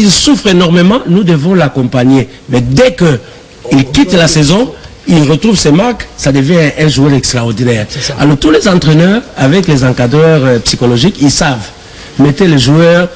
il souffre énormément, nous devons l'accompagner. Mais dès qu'il quitte la saison, il retrouve ses marques, ça devient un joueur extraordinaire. Alors tous les entraîneurs, avec les encadreurs psychologiques, ils savent. Mettez les joueurs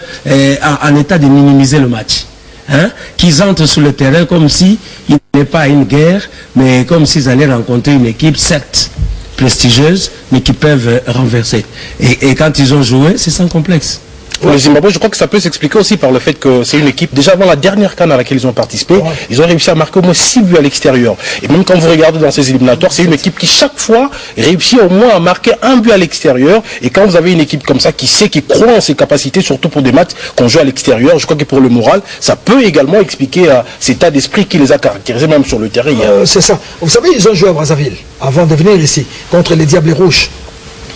en état de minimiser le match. Hein? Qu'ils entrent sur le terrain comme si il n'est pas une guerre, mais comme s'ils allaient rencontrer une équipe, certes prestigieuse, mais qui peuvent renverser. Et quand ils ont joué, c'est sans complexe. Pour le Zimbabwe, je crois que ça peut s'expliquer aussi par le fait que c'est une équipe, déjà avant la dernière CAN à laquelle ils ont participé, ils ont réussi à marquer au moins 6 buts à l'extérieur. Et même quand vous regardez dans ces éliminatoires, c'est une équipe qui chaque fois réussit au moins à marquer un but à l'extérieur. Et quand vous avez une équipe comme ça qui sait, qui croit en ses capacités, surtout pour des matchs qu'on joue à l'extérieur, je crois que pour le moral, ça peut également expliquer cet état d'esprit qui les a caractérisés même sur le terrain. C'est ça. Vous savez, ils ont joué à Brazzaville avant de venir ici, contre les Diables Rouges.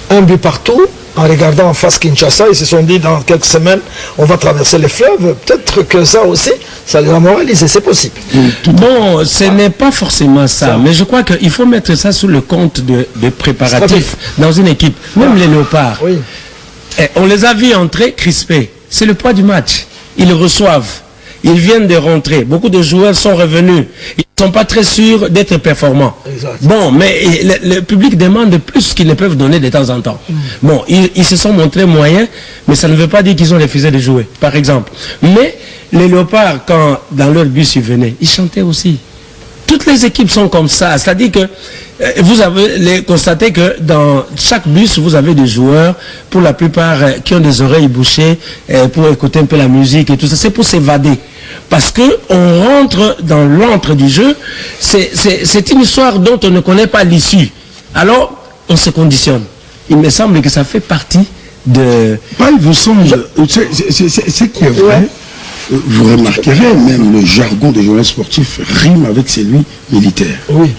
Un but partout. En regardant en face Kinshasa, ils se sont dit dans quelques semaines, on va traverser les fleuves. Peut-être que ça aussi, ça les a moralisés, c'est possible. Bon, ce n'est pas forcément ça, mais je crois qu'il faut mettre ça sous le compte de préparatifs dans une équipe. Même les Léopards, on les a vus entrer crispés. C'est le poids du match. Ils le reçoivent. Ils viennent de rentrer. Beaucoup de joueurs sont revenus. Ils ne sont pas très sûrs d'être performants. Exact. Bon, mais le public demande plus qu'ils ne peuvent donner de temps en temps. Bon, ils se sont montrés moyens, mais ça ne veut pas dire qu'ils ont refusé de jouer, par exemple. Mais les Léopards, quand dans leur bus ils venaient, ils chantaient aussi. Toutes les équipes sont comme ça. C'est-à-dire que vous avez constaté que dans chaque bus, vous avez des joueurs, pour la plupart, qui ont des oreilles bouchées pour écouter un peu la musique et tout ça. C'est pour s'évader. Parce qu'on rentre dans l'antre du jeu. C'est une histoire dont on ne connaît pas l'issue. Alors, on se conditionne. Il me semble que ça fait partie de... Pas, il vous semble... C'est qui est vrai. Vous remarquerez, même le jargon des journalistes sportifs rime avec celui militaire. Oui.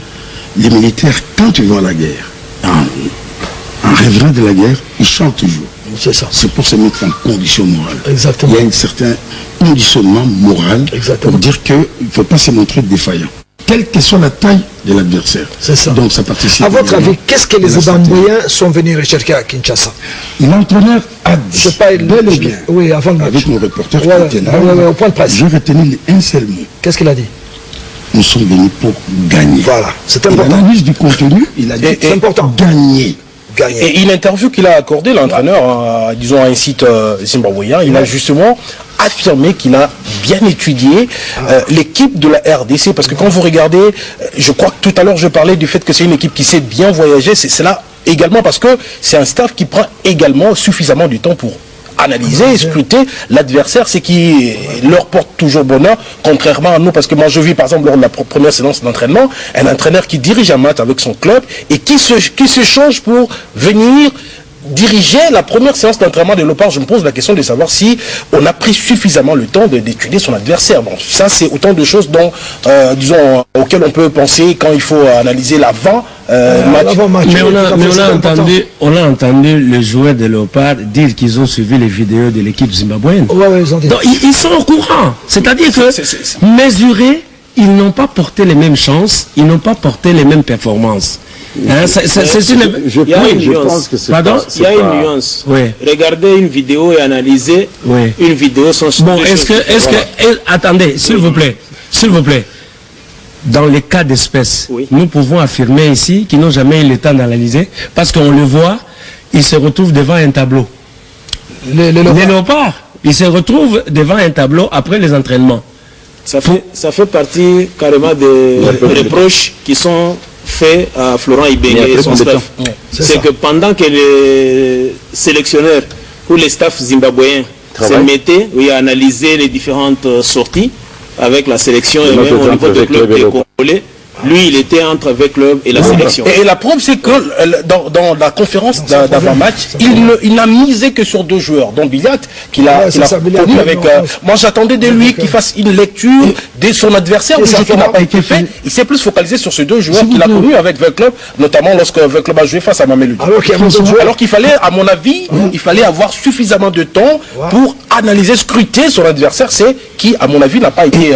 Les militaires, quand ils vont à la guerre, en rêvant de la guerre, ils chantent toujours. C'est ça. C'est pour se mettre en condition morale. Exactement. Il y a un certain conditionnement moral pour dire qu'il ne faut pas se montrer défaillant, quelle que soit la taille de l'adversaire. C'est ça. Donc ça participe. À votre avis, qu'est-ce que les Zimbabwéens sont venus rechercher à Kinshasa? L'entraîneur a dit, bel et bien, oui, avant le match, avec mon reporter qui était là, au point de presse, j'ai retenu un seul mot. Qu'est-ce qu'il a dit? Nous sommes venus pour gagner. Voilà, c'est important. L'analyse du contenu, il a dit c'est important. Gagner. Et une interview qu'il a accordée, l'entraîneur, disons à un site zimbabwéen, il a justement affirmé qu'il a bien étudié l'équipe de la RDC, parce que quand vous regardez, je crois que tout à l'heure je parlais du fait que c'est une équipe qui sait bien voyager, c'est là également parce que c'est un staff qui prend également suffisamment du temps pour analyser et scruter l'adversaire, c'est qui leur porte toujours bonheur, contrairement à nous, parce que moi je vis par exemple lors de la première séance d'entraînement, un entraîneur qui dirige un match avec son club et qui se change pour venir diriger la première séance d'entraînement de Léopard. Je me pose la question de savoir si on a pris suffisamment le temps d'étudier son adversaire. Bon, ça c'est autant de choses dont, disons, auxquelles on peut penser quand il faut analyser l'avant match. Mais on a entendu les joueurs de Léopard dire qu'ils ont suivi les vidéos de l'équipe zimbabwéenne. Ils ont dit. Donc ils sont au courant. C'est-à-dire que mesurés, ils n'ont pas porté les mêmes chances, ils n'ont pas porté les mêmes performances. Hein, il y a une nuance. Il y a une nuance. Regardez une vidéo et analyser une vidéo sans... Bon, attendez, s'il vous plaît, dans les cas d'espèce, nous pouvons affirmer ici qu'ils n'ont jamais eu le temps d'analyser, parce qu'on le voit, ils se retrouvent devant un tableau. Les Léopards, ils se retrouvent devant un tableau après les entraînements. Ça fait partie carrément des reproches qui sont fait à Florent Ibenge et son staff. C'est que pendant que les sélectionneurs ou les staffs zimbabwéens se mettaient à analyser les différentes sorties avec la sélection et même au niveau du club des Congolais, lui il était entre avec le club et la sélection. Et la preuve c'est que dans la conférence d'avant-match, il n'a misé que sur 2 joueurs, dont Billiat, qu'il a connu avec... moi j'attendais de lui qu'il fasse une lecture de son adversaire, du jeu qui n'a pas été fait. Il s'est plus focalisé sur ces 2 joueurs qu'il a connus avec le club, notamment lorsque le club a joué face à Mamelodi. Alors qu'il fallait, à mon avis, il fallait avoir suffisamment de temps pour analyser, scruter son adversaire, c'est qui, à mon avis, n'a pas été...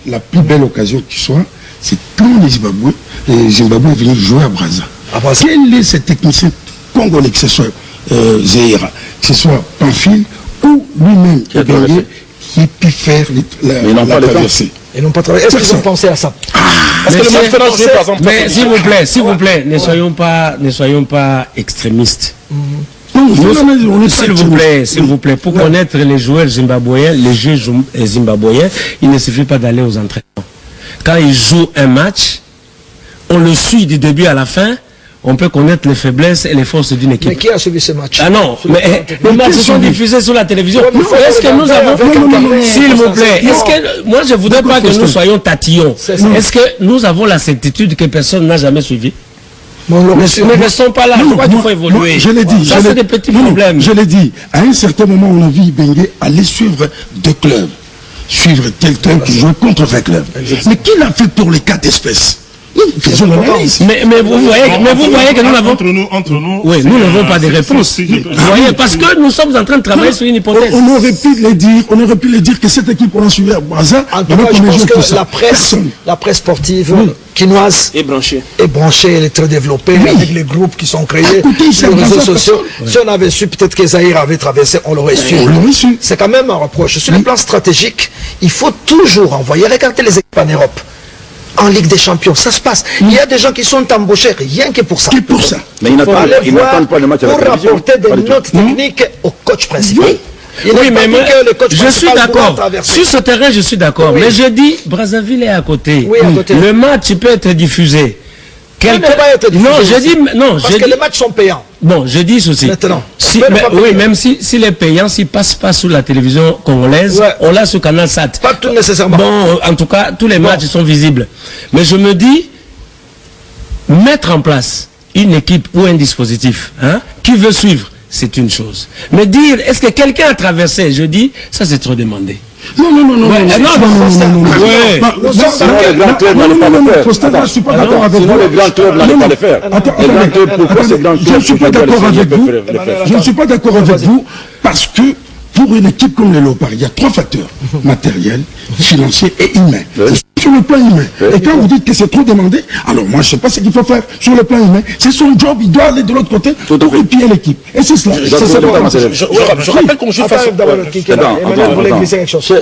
La plus belle occasion qui soit, c'est quand les Zimbabwe est venu jouer à Brazza. Quel est ce technicien congolais, que ce soit Zéira, que ce soit Pamphile ou coup, lui-même, qui a gagné, qui pu faire la traversée. Ils n'ont pas travaillé. Est-ce qu'ils ont pensé à ça? Mais s'il vous plaît, ne soyons pas extrémistes. S'il vous plaît, pour connaître les joueurs zimbabwéens, les jeux zimbabwéens, il ne suffit pas d'aller aux entraînements. Quand ils jouent un match, on le suit du début à la fin, on peut connaître les faiblesses et les forces d'une équipe. Mais qui a suivi ce match? Ah non, mais les matchs sont diffusés sur la télévision. Est-ce que nous avons... S'il vous plaît, est-ce que... Moi, je ne voudrais pas que nous soyons tatillons. Est-ce que nous avons la certitude que personne n'a jamais suivi? Ne restons pas là, je crois qu'il faut évoluer. Je l'ai dit. Ça, c'est des petits problèmes. Je l'ai dit. À un certain moment, on a vu Bengue aller suivre deux clubs. Suivre tel club qui joue contre 20 clubs. Mais qui l'a fait pour les 4 espèces? Mais vous voyez que nous n'avons... Entre nous, oui, nous n'avons pas de réponse. Vous voyez, parce que nous sommes en train de travailler sur une hypothèse. On aurait pu le dire que cette équipe, on a suivi à Brazza. En tout cas, je pense que la presse sportive quinoise est branchée, elle est très développée, avec les groupes qui sont créés sur les réseaux sociaux. Si on avait su, peut-être que Zahir avait traversé, on l'aurait su. C'est quand même un reproche. Sur le plan stratégique, il faut toujours envoyer. Regardez les équipes en Europe. En Ligue des Champions, ça se passe. Il y a des gens qui sont embauchés rien que pour ça. Mais ils n'attendent pas le match à la pour rapporter des notes techniques au coach principal. Oui, mais moi, je suis d'accord. Sur ce terrain, je suis d'accord. Mais je dis, Brazzaville est à côté. Oui, à côté. Le match peut être diffusé. Parce que les matchs sont payants. Bon, je dis ceci. Maintenant. Oui, même s'il est payant, s'il ne passe pas sur la télévision congolaise, on l'a sur Canal Sat. Pas tout nécessairement. Bon, en tout cas, tous les matchs sont visibles. Mais je me dis, mettre en place une équipe ou un dispositif qui veut suivre, c'est une chose. Mais dire, est-ce que quelqu'un a traversé? Je dis, ça c'est trop demandé. Non. Je ne suis pas d'accord avec vous. Les grands clubs n'allaient pas le faire. Je ne suis pas d'accord avec vous. Je ne suis pas d'accord avec vous parce que pour une équipe comme les Léopards, il y a 3 facteurs: matériel, financier et humain. Sur le plan humain. Et quand vous dites que c'est trop demandé, alors moi je ne sais pas ce qu'il faut faire sur le plan humain. C'est son job, il doit aller de l'autre côté pour épier l'équipe. Et c'est cela. Je rappelle qu'on joue face à...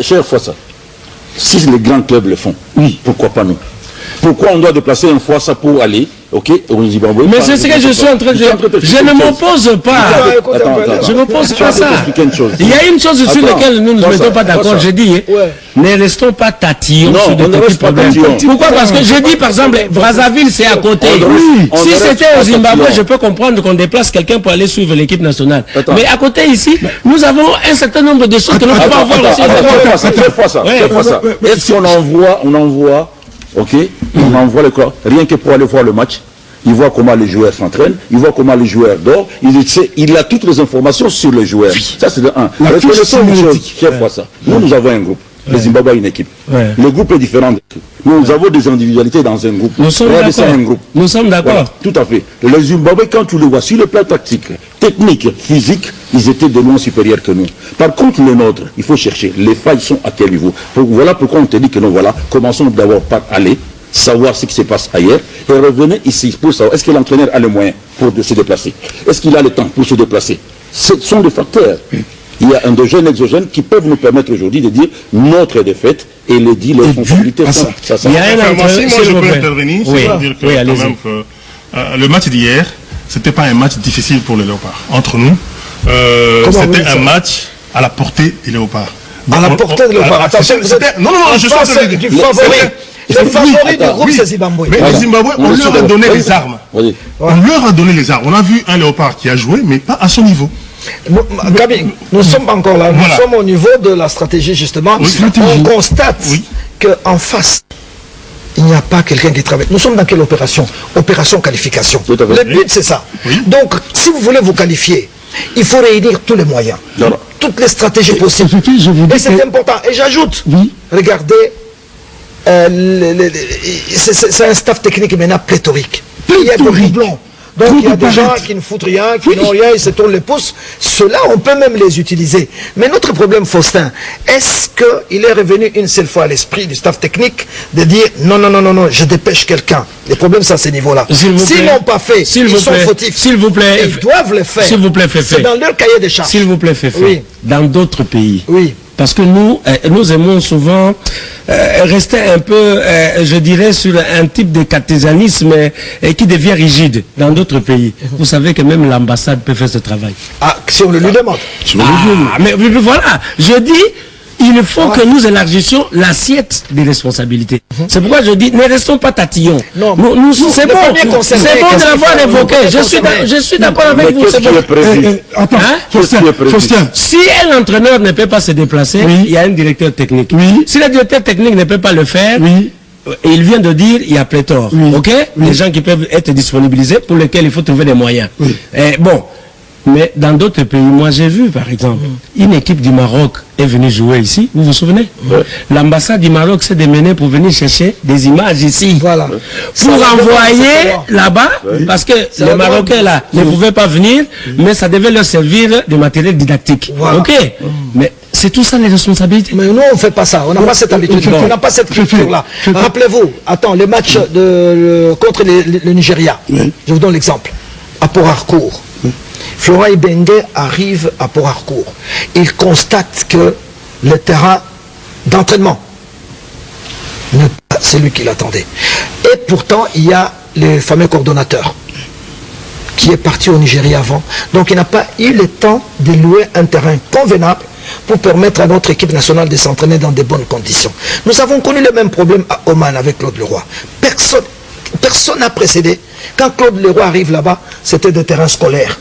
Cher Fossa, si les grands clubs le font, oui, pourquoi pas nous? Pourquoi on doit déplacer un Fossa pour aller au Zimbabwe? Mais c'est ce que je suis en train de dire. Je ne m'oppose pas. Je ne m'oppose pas à ça. Il y a une chose sur laquelle nous ne nous mettons pas d'accord. Je dis, ne restons pas tatillons sur des petits problèmes. Pourquoi? Parce que je dis, par exemple, Brazzaville, c'est à côté. Si c'était au Zimbabwe, je peux comprendre qu'on déplace quelqu'un pour aller suivre l'équipe nationale. Mais à côté ici, nous avons un certain nombre de choses que nous pouvons avoir aussi. Est-ce qu'on envoie on envoie le corps, rien que pour aller voir le match, il voit comment les joueurs s'entraînent, il voit comment les joueurs dorment, il a toutes les informations sur les joueurs. Ça c'est de un. Nous avons un groupe. Le Zimbabwe a une équipe. Le groupe est différent. Nous avons des individualités dans un groupe. Nous sommes d'accord. Voilà, tout à fait. Le Zimbabwe, quand tu le vois sur le plan tactique, technique, physique, ils étaient de loin supérieurs que nous. Par contre, le nôtre, il faut chercher. Les failles sont à quel niveau? Voilà pourquoi on te dit que non, voilà, commençons d'abord par aller, savoir ce qui se passe ailleurs, et revenir ici pour savoir est-ce que l'entraîneur a les moyens pour se déplacer? Est-ce qu'il a le temps pour se déplacer? Ce sont des facteurs. Il y a endogènes, exogènes qui peuvent nous permettre aujourd'hui de dire notre défaite et les dire les responsabilités sont ça. Il y a un moi je peux intervenir, c'est-à-dire que quand même que le match d'hier, c'était pas un match difficile pour les Léopards. Entre nous, c'était un match à la portée des Léopards. À la portée des Léopards. Attention, non, je suis du favori. Le favori du groupe, c'est Zimbabwe. Mais le Zimbabwe, on leur a donné les armes. On leur a donné les armes. On a vu un Léopard qui a joué, mais pas à son niveau. Gabi, nous sommes encore là, nous sommes au niveau de la stratégie justement. On constate qu'en face, il n'y a pas quelqu'un qui travaille. Nous sommes dans quelle opération? Opération qualification. Le but c'est ça. Donc si vous voulez vous qualifier, il faut réunir tous les moyens, toutes les stratégies possibles. Et c'est important. Et j'ajoute, regardez, c'est un staff technique maintenant pléthorique. Il y a des doublons. Donc il y a des gens qui ne foutent rien, qui n'ont rien, ils se tournent les pouces. Ceux-là, on peut même les utiliser. Mais notre problème, Faustin, est-ce qu'il est revenu une seule fois à l'esprit du staff technique de dire non, je dépêche quelqu'un. Les problèmes, c'est à ce niveau-là. S'ils n'ont pas fait, ils sont fautifs. S'il vous plaît. Ils doivent le faire. S'il vous plaît, Féfé. C'est dans leur cahier des charges. S'il vous plaît, Féfé. Oui. Dans d'autres pays. Oui. Parce que nous aimons souvent rester un peu, je dirais, sur un type de cartésianisme qui devient rigide dans d'autres pays. Vous savez que même l'ambassade peut faire ce travail. Ah, si on le lui demande. Mais voilà, je dis, il faut que nous élargissions l'assiette des responsabilités. C'est pourquoi je dis, ne restons pas tatillons. C'est bon de l'avoir évoqué. Je suis d'accord avec vous. C'est bon. Si un entraîneur ne peut pas se déplacer, il y a un directeur technique. Si le directeur technique ne peut pas le faire, et il vient de dire, il y a pléthore. Ok, des gens qui peuvent être disponibilisés, pour lesquels il faut trouver des moyens. Bon. Mais dans d'autres pays, moi j'ai vu par exemple, une équipe du Maroc est venue jouer ici, vous vous souvenez? L'ambassade du Maroc s'est démenée pour venir chercher des images ici. Voilà. Pour envoyer là-bas, parce que les Marocains là ne pouvaient pas venir, mais ça devait leur servir de matériel didactique. Voilà. Ok. Mais c'est tout ça les responsabilités. Mais nous on ne fait pas ça, on n'a pas cette habitude, on n'a pas cette culture-là. Rappelez-vous, le match contre le Nigeria, je vous donne l'exemple, à Port Harcourt. Florent Ibenge arrive à Port Harcourt. Il constate que le terrain d'entraînement n'est pas celui qu'il attendait. Et pourtant, il y a le fameux coordonnateur qui est parti au Nigeria avant. Donc, il n'a pas eu le temps de louer un terrain convenable pour permettre à notre équipe nationale de s'entraîner dans de bonnes conditions. Nous avons connu le même problème à Oman avec Claude Leroy. Personne n'a précédé. Quand Claude Leroy arrive là-bas, c'était des terrains scolaires.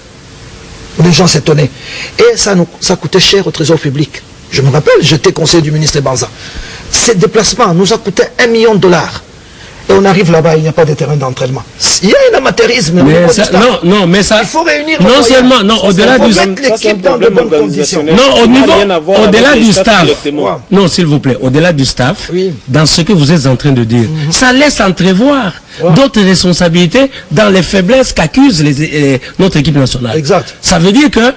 Les gens s'étonnaient. Et ça coûtait cher au trésor public. Je me rappelle, j'étais conseiller du ministre Banza. Ces déplacements nous a coûté $1 million. Et on arrive là-bas, il n'y a pas de terrain d'entraînement. Il y a un amateurisme. Mais ça, mais ça... Il faut réunir... Non seulement, au-delà du... l'équipe dans de bonnes conditions. Non, au-delà du staff. Non, s'il vous plaît, au-delà du staff, dans ce que vous êtes en train de dire, ça laisse entrevoir d'autres responsabilités dans les faiblesses qu'accuse notre équipe nationale. Exact. Ça veut dire que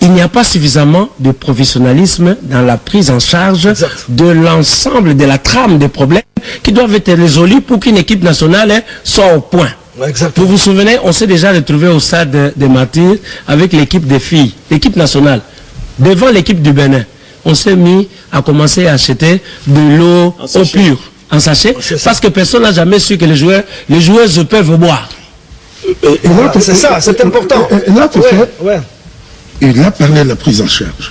il n'y a pas suffisamment de professionnalisme dans la prise en charge de l'ensemble de la trame des problèmes qui doivent être résolus pour qu'une équipe nationale soit au point. Exactement. Vous vous souvenez, on s'est déjà retrouvé au stade des Martyrs avec l'équipe des filles, l'équipe nationale, devant l'équipe du Bénin. On s'est mis à commencer à acheter de l'eau au pur, en sachet, parce que personne n'a jamais su que les joueuses peuvent boire. C'est ça, c'est important. Et là, tu sais, et là, parler de la prise en charge.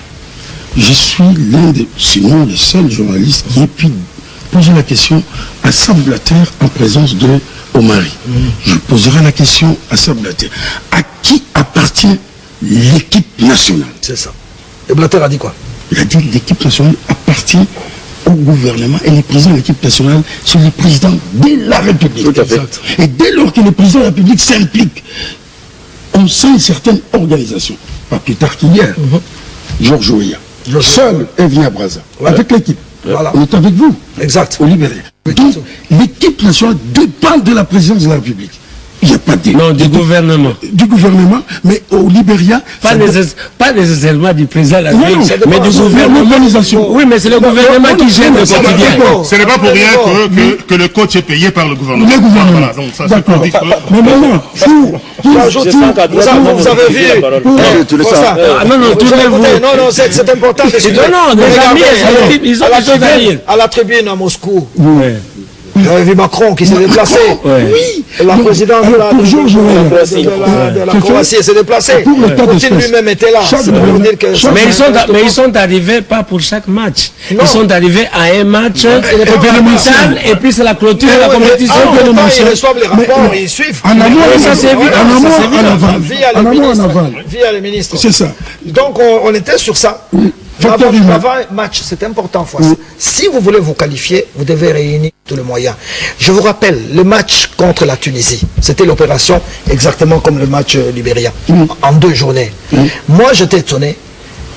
Je suis l'un des, sinon le seul journaliste qui ait pu poser la question à Sam Blatter en présence de Omari. Je poserai la question à Sam Blatter. À qui appartient l'équipe nationale? C'est ça. Et Blatter a dit quoi? Il a dit que l'équipe nationale appartient au gouvernement et les présidents de l'équipe nationale sont les présidents de la République. Tout à fait. Et dès lors que le président de la République s'implique, on sent une certaine organisation. Pas plus tard qu'hier, Georges Weah, seul est venu à Brazza, avec l'équipe. Voilà. On est avec vous, exact, au Libéria. Donc, l'équipe nationale dépend de la présidence de la République. Il n'y a pas de... Non, du gouvernement. Du gouvernement, mais au Libéria... Pas nécessairement du président de la République, mais du gouvernement. Oui, mais c'est le gouvernement qui gère le quotidien. Ce n'est pas pour rien que le coach est payé par le gouvernement. Le gouvernement. Voilà, donc ça c'est pour dire que... Mais maintenant, vous avez vu ça. Non, tournez-vous. Non, c'est important. Non, les amis, ils ont des choses à dire. À la tribune à Moscou. J'avais vu Macron qui s'est déplacé. Oui. La présidente de la Croatie s'est déplacée. Poutine lui-même était là. Mais ils sont arrivés pas pour chaque match. Ils sont arrivés à un match capital et puis c'est la clôture de la compétition. Ils reçoivent les rapports, ils suivent. En amont, ça s'est vu. En amont, en aval. Via les ministres. C'est ça. Donc on était sur ça. Avant un match, c'est important. Si vous voulez vous qualifier, vous devez réunir tous les moyens. Je vous rappelle, le match contre la Tunisie, c'était l'opération exactement comme le match libérien, en 2 journées. Moi, j'étais étonné.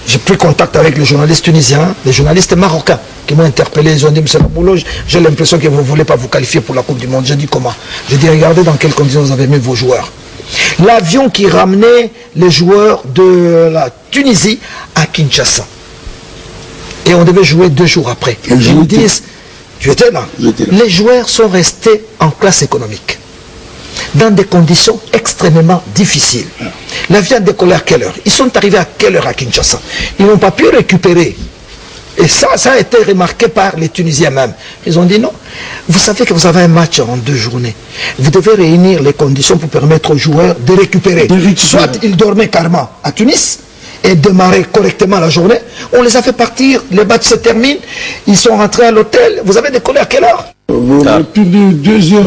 J'ai pris contact avec les journalistes tunisiens, les journalistes marocains qui m'ont interpellé. Ils ont dit, M. Laboulot, j'ai l'impression que vous ne voulez pas vous qualifier pour la Coupe du Monde. J'ai dit comment? J'ai dit, regardez dans quelles conditions vous avez mis vos joueurs. L'avion qui ramenait les joueurs de la Tunisie à Kinshasa. Et on devait jouer 2 jours après. Ils me disent, tu étais là. Les joueurs sont restés en classe économique, dans des conditions extrêmement difficiles. L'avion a décollé à quelle heure? Ils sont arrivés à quelle heure à Kinshasa? Ils n'ont pas pu récupérer. Et ça a été remarqué par les Tunisiens même. Ils ont dit non, vous savez que vous avez un match en 2 journées. Vous devez réunir les conditions pour permettre aux joueurs de récupérer. Soit ils dormaient carrément à Tunis et démarrer correctement la journée. On les a fait partir, les matchs se terminent, ils sont rentrés à l'hôtel. Vous avez décollé à quelle heure? Plus de 2 heures.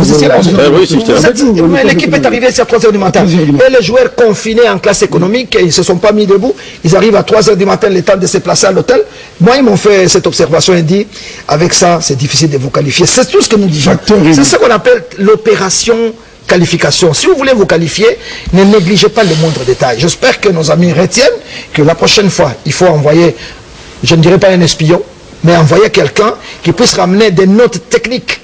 Mais l'équipe est arrivée à 3 heures du matin. Et les joueurs confinés en classe économique, ils ne se sont pas mis debout. Ils arrivent à 3 heures du matin, le temps de se placer à l'hôtel. Moi, ils m'ont fait cette observation et dit, avec ça, c'est difficile de vous qualifier. C'est tout ce que nous disons. C'est ce qu'on appelle l'opération qualification. Si vous voulez vous qualifier, ne négligez pas les moindres détails. J'espère que nos amis retiennent que la prochaine fois, il faut envoyer, je ne dirais pas un espion, mais envoyer quelqu'un qui puisse ramener des notes techniques.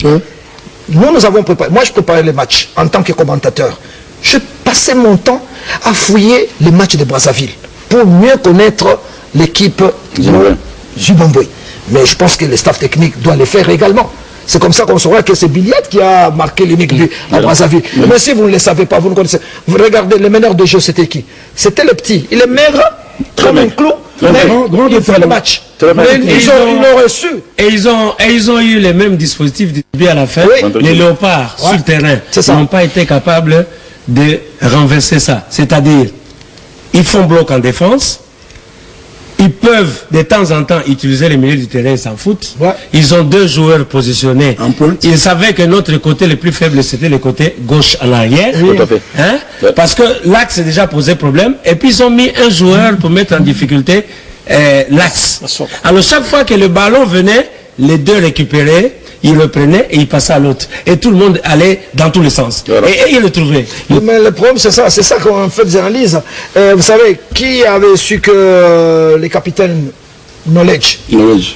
Nous avons préparé, moi je préparais les matchs en tant que commentateur. Je passais mon temps à fouiller les matchs de Brazzaville pour mieux connaître l'équipe Zimbabwe. Mais je pense que le staff technique doit le faire également. C'est comme ça qu'on saura que c'est Billiat qui a marqué l'unique but à Brazzaville. Mais si vous ne le savez pas, vous ne connaissez pas. Vous regardez, le meneur de jeu, c'était qui? C'était le petit. Il est maigre, comme un clou. Il fait le match. Ils ont reçu. Et ils ont eu les mêmes dispositifs du début à la fin. Les léopards sur le terrain n'ont pas été capables de renverser ça. C'est-à-dire, ils font bloc en défense. Ils peuvent de temps en temps utiliser les milieux du terrain, ils s'en foutent. Ils ont 2 joueurs positionnés. Ils savaient que notre côté le plus faible, c'était le côté gauche en arrière. Parce que l'axe a déjà posé problème. Et puis ils ont mis un joueur pour mettre en difficulté l'axe. Alors chaque fois que le ballon venait, les 2 récupéraient, ils le prenaient et ils passaient à l'autre. Et tout le monde allait dans tous les sens. Et ils le trouvaient. Mais le problème, c'est ça qu'on fait des analyses. Vous savez, qui avait su que les capitaines Knowledge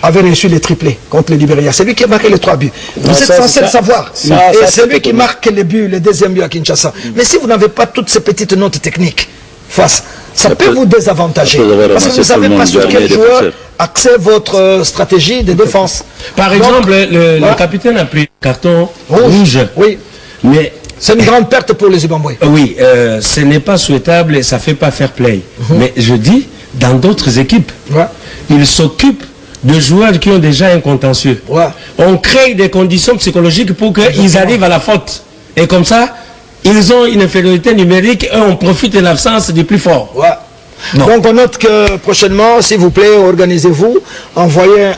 avait reçu les triplés contre le Libéria? C'est lui qui a marqué les 3 buts. Vous êtes censé le savoir. Et c'est lui qui marque les buts, le 2e but à Kinshasa. Mais si vous n'avez pas toutes ces petites notes techniques face, ça peut vous désavantager. Parce que vous ne savez pas sur quel joueur axer votre stratégie de défense. Par exemple, le capitaine a pris le carton rouge. Oui. Mais c'est une grande perte pour les Zimbabwe. Oui, ce n'est pas souhaitable et ça ne fait pas fair play. Mais je dis, dans d'autres équipes, ils s'occupent de joueurs qui ont déjà un contentieux. On crée des conditions psychologiques pour qu'ils arrivent à la faute. Et comme ça, ils ont une infériorité numérique et on profite de l'absence du plus fort. Donc on note que prochainement, s'il vous plaît, organisez-vous, envoyez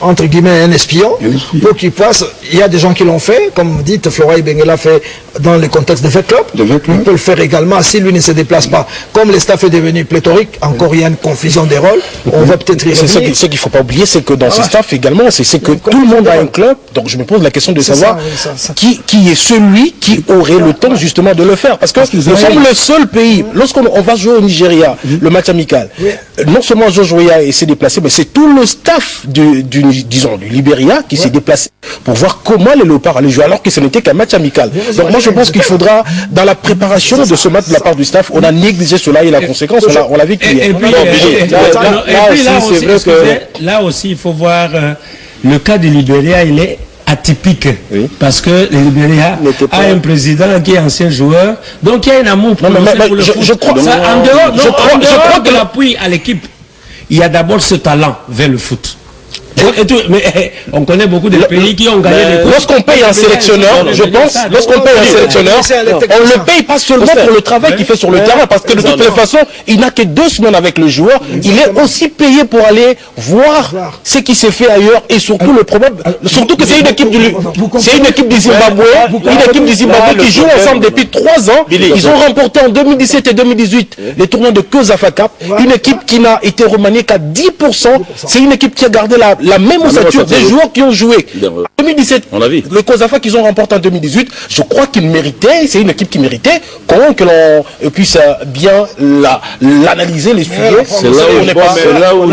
entre guillemets un espion pour qu'il passe. Il y a des gens qui l'ont fait, comme vous dites, Flora Ibenge l'a fait dans le contexte de V-Club. On peut le faire également si lui ne se déplace pas. Comme le staff est devenu pléthorique, encore il y a une confusion des rôles, on va peut-être y revenir. Ce qu'il ne faut pas oublier, c'est que dans ce staff également, c'est que tout le monde a un club. Donc je me pose la question de savoir qui est celui qui aurait le temps justement de le faire. Parce que nous sommes le seul pays, lorsqu'on va jouer au Nigeria, le match amical, non seulement George Weah s'est déplacé, mais c'est tout le staff du Libéria qui s'est déplacé pour voir comment les léopards allaient jouer alors que ce n'était qu'un match amical. Donc moi je pense qu'il faudra, dans la préparation de ce match de la part du staff, on a négligé cela et la conséquence, on l'a vécu hier. Là aussi, il faut voir le cas du Libéria, il est atypique parce que le Libéria a un président qui est ancien joueur, donc il y a un amour pour le foot. Je crois que l'appui à l'équipe, il y a d'abord ce talent vers le foot. Mais on connaît beaucoup de pays qui ont gagné des... Lorsqu'on paye un sélectionneur, je pense, lorsqu'on paye un sélectionneur, on ne le paye pas seulement pour le travail qu'il fait sur le terrain, parce que de toute façon, il n'a que 2 semaines avec le joueur, il est aussi payé pour aller voir ce qui s'est fait ailleurs, et surtout le problème, surtout que c'est une équipe du Zimbabwe, qui joue ensemble depuis 3 ans, ils ont remporté en 2017 et 2018 les tournois de Kozafa Cup, une équipe qui n'a été remaniée qu'à 10%, c'est une équipe qui a gardé la la même ossature des joueurs qui ont joué. En 2017, on l'a vu. Le COSAFA qu'ils ont remporté en 2018, je crois qu'ils méritaient, c'est une équipe qui méritait, que l'on puisse bien l'analyser, les sujets. C'est là où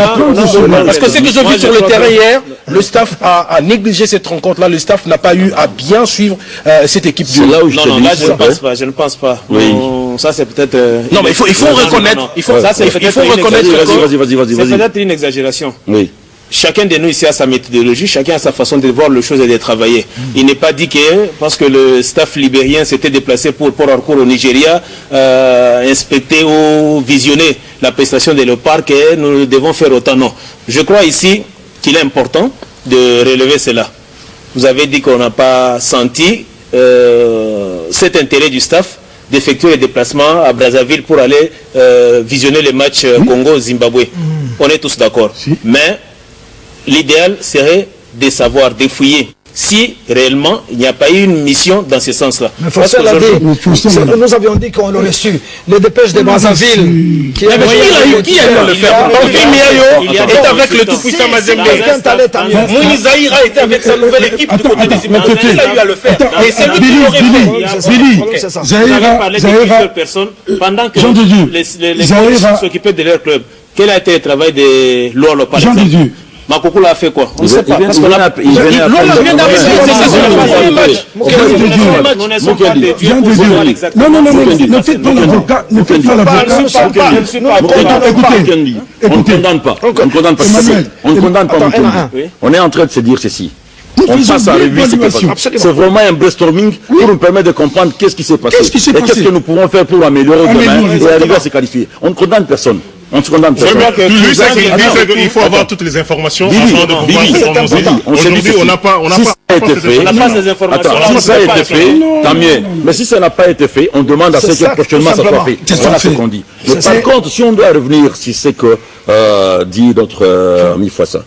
parce que ce que je vis sur le terrain hier, le staff a négligé cette rencontre-là, le staff n'a pas eu à bien suivre cette équipe. C'est là où je je ne pense pas. Oui. Bon, ça c'est peut-être... non, mais il faut reconnaître. Il faut reconnaître. C'est peut-être une exagération. Oui. Chacun de nous ici a sa méthodologie, chacun a sa façon de voir les choses et de travailler. Il n'est pas dit que, parce que le staff libérien s'était déplacé pour Port-Harcourt au Nigeria, inspecter ou visionner la prestation de Léopard, que nous devons faire autant. Non. Je crois ici qu'il est important de relever cela. Vous avez dit qu'on n'a pas senti cet intérêt du staff d'effectuer les déplacements à Brazzaville pour aller visionner les matchs Congo-Zimbabwe. On est tous d'accord. Mais l'idéal serait de savoir, de fouiller si réellement il n'y a pas eu une mission dans ce sens-là. Mais Foster l'a dit, nous avions dit qu'on l'aurait su. Les dépêches de Brazzaville. Qui a eu le faire? Il est avec le tout-puissant Mazembe. Moïse Zahira était avec sa nouvelle équipe du côté des Zimbabwe. Il a eu à le faire. Et c'est lui qui l'aurait fait. Billy, Zahira, pendant que les coachs s'occupaient de leur club, quel a été le travail de Lolo par exemple? Makoko l'a fait quoi? On ne sait pas. Parce qu'on a... Non, ne faites pas l'avocat. Ne faites pas l'avocat. Écoutez, on ne condamne pas. On ne condamne pas. On ne condamne pas. On est en train de se dire ceci. On passe à revue. C'est vraiment un brainstorming pour nous permettre de comprendre qu'est-ce qui s'est passé. Et qu'est-ce que nous pouvons faire pour améliorer demain et arriver à se qualifier. On ne condamne personne. On se condamne personne. Il faut avoir toutes les informations avant de pouvoir se prononcer. Aujourd'hui, on n'a pas ces informations. Si ça a été fait, tant mieux. Mais si ça n'a pas été fait, on demande à ce que prochainement ça soit fait. Voilà ce qu'on dit. Mais par contre, si on doit revenir, si c'est que dit notre ami Fouassa,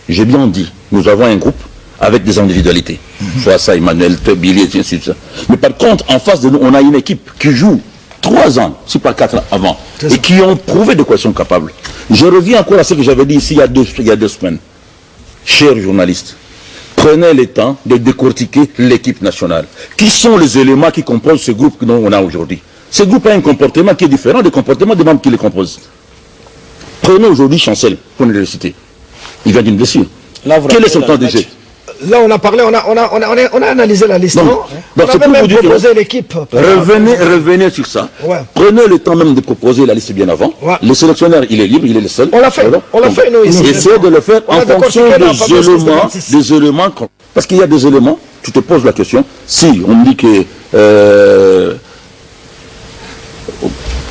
j'ai bien dit, nous avons un groupe avec des individualités. Fouassa, Emmanuel, Billy, et ainsi de suite. Mais par contre, en face de nous, on a une équipe qui joue 3 ans, si pas 4 ans avant, et qui ont prouvé de quoi ils sont capables. Je reviens encore à ce que j'avais dit ici il y a 2 semaines. Chers journalistes, prenez le temps de décortiquer l'équipe nationale. Qui sont les éléments qui composent ce groupe que nous on a aujourd'hui? Ce groupe a un comportement qui est différent du comportement des membres qui le composent. Prenez aujourd'hui Chancel, pour le citer. Il vient d'une blessure. Quel est son temps de jeu? Là, on a parlé, on a analysé la liste. Donc, on a même proposé l'équipe. Revenez sur ça. Ouais. Prenez le temps même de proposer la liste bien avant. Ouais. Le sélectionneur, il est libre, il est le seul. On l'a fait. On l'a fait, nous, ici. Essayez de le faire en fonction des éléments. Parce qu'il y a des éléments, tu te poses la question. Si on me dit que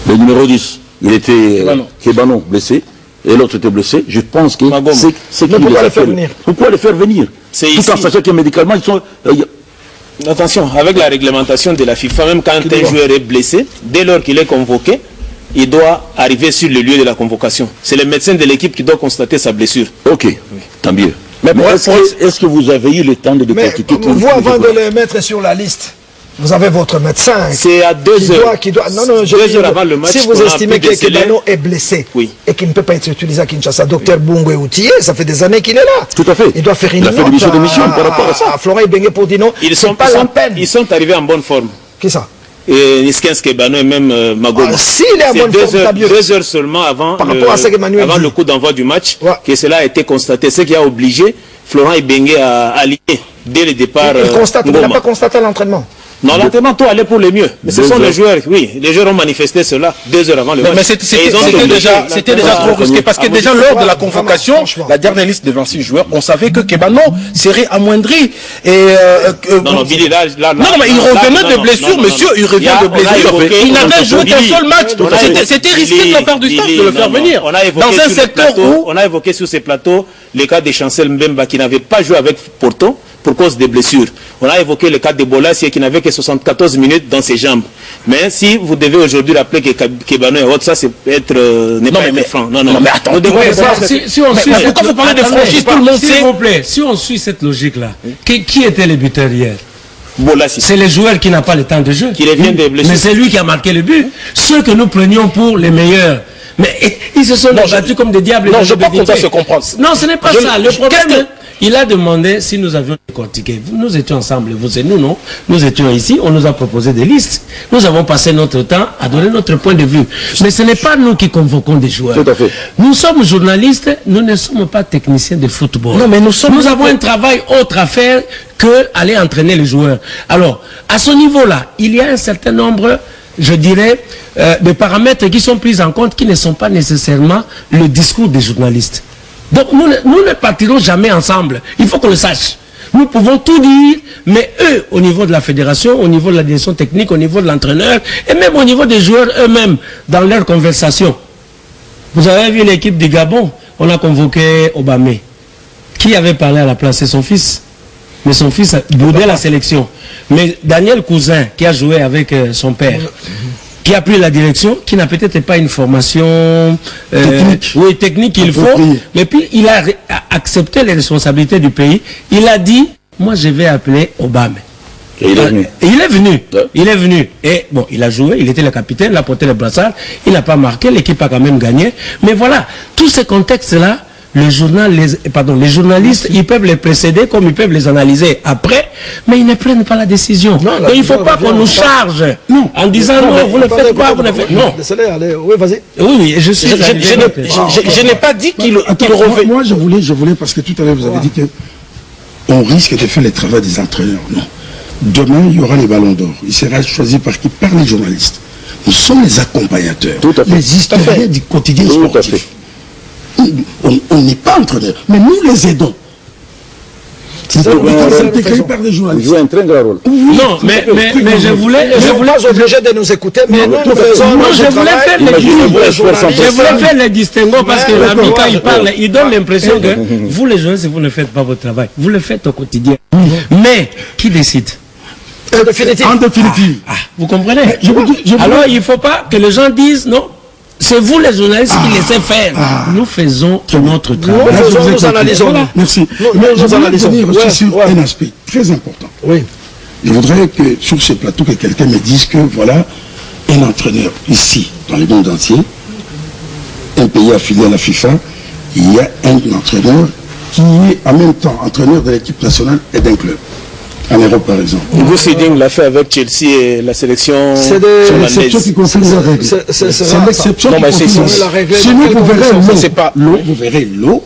le numéro 10, il était Kebano blessé, et l'autre était blessé, je pense que c'est qu'il les a fait venir. Pourquoi les faire venir? Tout en sachant que médicalement, ils sont... Attention, avec la réglementation de la FIFA, même quand un joueur est blessé, dès lors qu'il est convoqué, il doit arriver sur le lieu de la convocation. C'est le médecin de l'équipe qui doit constater sa blessure. Ok, tant mieux. Mais est-ce que vous avez eu le temps de décortiquer tout? Vous, avant de les mettre sur la liste, vous avez votre médecin. C'est à 2 heures. Non, 2 heures avant le match. Si vous estimez que Kebano est blessé et qu'il ne peut pas être utilisé à Kinshasa, docteur Bungo est outillé, ça fait des années qu'il est là. Tout à fait. Il doit faire une note par rapport à ça. À Florent Ibenge pour dire non. Ils sont pas la peine. Ils sont arrivés en bonne forme. Qui ça? Niskens Kebano et même Magoma. S'il est en bonne forme, 2 heures seulement avant le coup d'envoi du match, que cela a été constaté. Ce qui a obligé Florent Ibenge à aligner dès le départ. Il n'a pas constaté l'entraînement. Non, l'entraînement, tout allait pour le mieux. Mais ce sont les joueurs, les joueurs ont manifesté cela 2 heures avant le match. Mais c'était déjà trop risqué, parce que déjà lors de la convocation, la dernière liste de 26 joueurs, on savait que Kebano serait amoindri. Non, Billy, là... Non, mais il revenait de blessure, monsieur, il revient de blessure. Il n'avait joué qu'un seul match. C'était risqué de la part du staff de le faire venir. Dans un secteur où... On a évoqué sur ces plateaux le cas de Chancel Mbemba qui n'avait pas joué avec Porto pour cause des blessures. On a évoqué le cas de Bolassie qui n'avait que 74 minutes dans ses jambes. Mais si vous devez aujourd'hui rappeler que Kebano est haute, ça c'est être n'est pas être franc. Non, mais attends. Pourquoi vous parlez de franchise? Tout le monde sait. S'il vous plaît, si on suit cette logique-là, qui était le buteur hier? Bolassie. C'est le joueur qui n'a pas le temps de jeu. Qui revient des blessures. Mais c'est lui qui a marqué le but. Ceux que nous prenions pour les meilleurs. Mais ils se sont battus comme des diables. Non, je pense qu'on doit se comprendre. Non, ce n'est pas ça. Le problème, il a demandé si nous avions décortiqué. Nous étions ensemble, vous et nous, non? Nous étions ici, on nous a proposé des listes. Nous avons passé notre temps à donner notre point de vue. Mais ce n'est pas nous qui convoquons des joueurs. Tout à fait. Nous sommes journalistes, nous ne sommes pas techniciens de football. Non, mais nous avons un travail autre à faire que aller entraîner les joueurs. Alors, à ce niveau-là, il y a un certain nombre, je dirais, de paramètres qui sont pris en compte, qui ne sont pas nécessairement le discours des journalistes. Donc nous ne partirons jamais ensemble. Il faut qu'on le sache. Nous pouvons tout dire, mais eux, au niveau de la fédération, au niveau de la direction technique, au niveau de l'entraîneur, et même au niveau des joueurs eux-mêmes, dans leur conversation. Vous avez vu l'équipe du Gabon, on a convoqué Obamé. Qui avait parlé à la place? C'est son fils. Mais son fils boudait la sélection. Mais Daniel Cousin, qui a joué avec son père, qui a pris la direction, qui n'a peut-être pas une formation technique qu'il faut, mais puis il a accepté les responsabilités du pays. Il a dit, moi je vais appeler Obama. Et il est venu. Il est venu. Ouais. Il est venu. Et bon, il a joué, il était le capitaine, il a porté le brassard, il n'a pas marqué, l'équipe a quand même gagné. Mais voilà, tous ces contextes-là, les journalistes, ils peuvent les précéder comme ils peuvent les analyser après, mais ils ne prennent pas la décision. Non, donc il ne faut pas qu'on nous charge en disant non, vous ne faites pas, vous ne faites pas. Non. Oui, vas-y. Oui, je n'ai pas dit qu'il revenait. Moi, je voulais, parce que tout à l'heure, vous avez dit qu'on risque de faire le travail des entraîneurs. Non. Demain, il y aura les ballons d'or. Il sera choisi par qui? Par les journalistes. Nous sommes les accompagnateurs, les historiens du quotidien sportif. On n'est pas entraîneur, mais nous les aidons. C'est écrit par des journalistes. Ils jouent un très grand rôle. Non, mais je voulais obligé de nous écouter, mais nous faisons. Moi, je voulais faire les distinguos parce que l'ami, quand il parle, il donne l'impression que vous, les journalistes, vous ne faites pas votre travail. Vous le faites au quotidien. Mais qui décide? En définitive. Vous comprenez? Alors, il ne faut pas que les gens disent non. C'est vous les journalistes qui laissez faire. Nous faisons notre travail. Nous analysons. Voilà. Merci. Nous analysons aussi sur un aspect très important. Oui. Je voudrais que sur ce plateau, que quelqu'un me dise que voilà, un entraîneur ici, dans le monde entier, un pays affilié à la FIFA, il y a un entraîneur qui est en même temps entraîneur de l'équipe nationale et d'un club. En Europe, par exemple. Gus Hiddink l'a fait avec Chelsea et la sélection. C'est l'exception qui confirme la règle. C'est l'exception qui confirme la règle. Sinon, vous verrez l'eau. Vous verrez l'eau.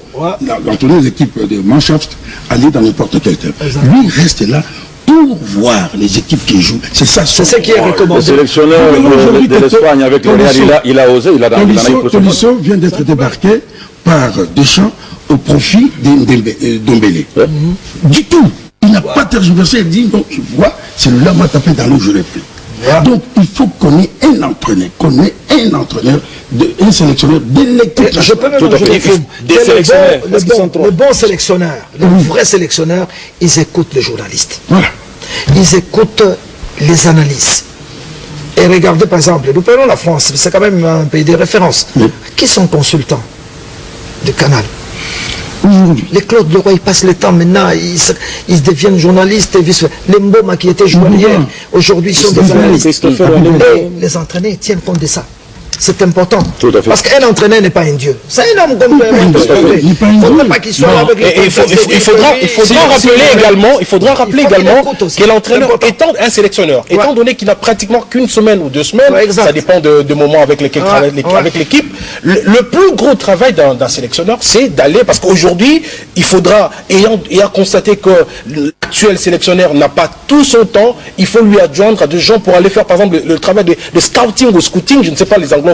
L'entraîneur des équipes de Mannschaft aller dans n'importe quel club. Lui, il reste là pour voir les équipes qui jouent. C'est ça. C'est ce qui est recommandé. Le sélectionneur de l'Espagne avec le Real, il a osé. Tolisso vient d'être débarqué par Deschamps au profit d'Dombélé. Du tout. Il n'a pas tergiversé, il dit, non, tu vois, celui-là m'a tapé dans l'eau, je l'ai pris. Donc, il faut qu'on ait un entraîneur, un sélectionneur de l'équipe. Je peux même des sélectionneurs. Les bons sélectionneurs, les vrais sélectionneurs, ils écoutent les journalistes. Voilà. Ils écoutent les analyses. Et regardez, par exemple, nous prenons la France, c'est quand même un pays de référence. Oui. Qui sont consultants du Canal? Les Claude Leroy, ils passent le temps maintenant, ils deviennent journalistes et vice-versa. Les Mboma qui étaient joueurs hier, aujourd'hui ils sont des journalistes. Et les entraîneurs tiennent compte de ça. C'est important. Parce qu'un entraîneur n'est pas un dieu. C'est un homme comme il ne faudrait pas qu'il soit avec les il faudra rappeler également que l'entraîneur étant un sélectionneur, étant donné qu'il n'a pratiquement qu'une semaine ou 2 semaines, ça dépend de moments avec lesquels travaille avec l'équipe, le plus gros travail d'un sélectionneur, c'est d'aller, parce qu'aujourd'hui, il faudra, ayant constaté que l'actuel sélectionneur n'a pas tout son temps, il faut lui adjoindre à des gens pour aller faire, par exemple, le travail de scouting ou scouting, je ne sais pas, les anglophones,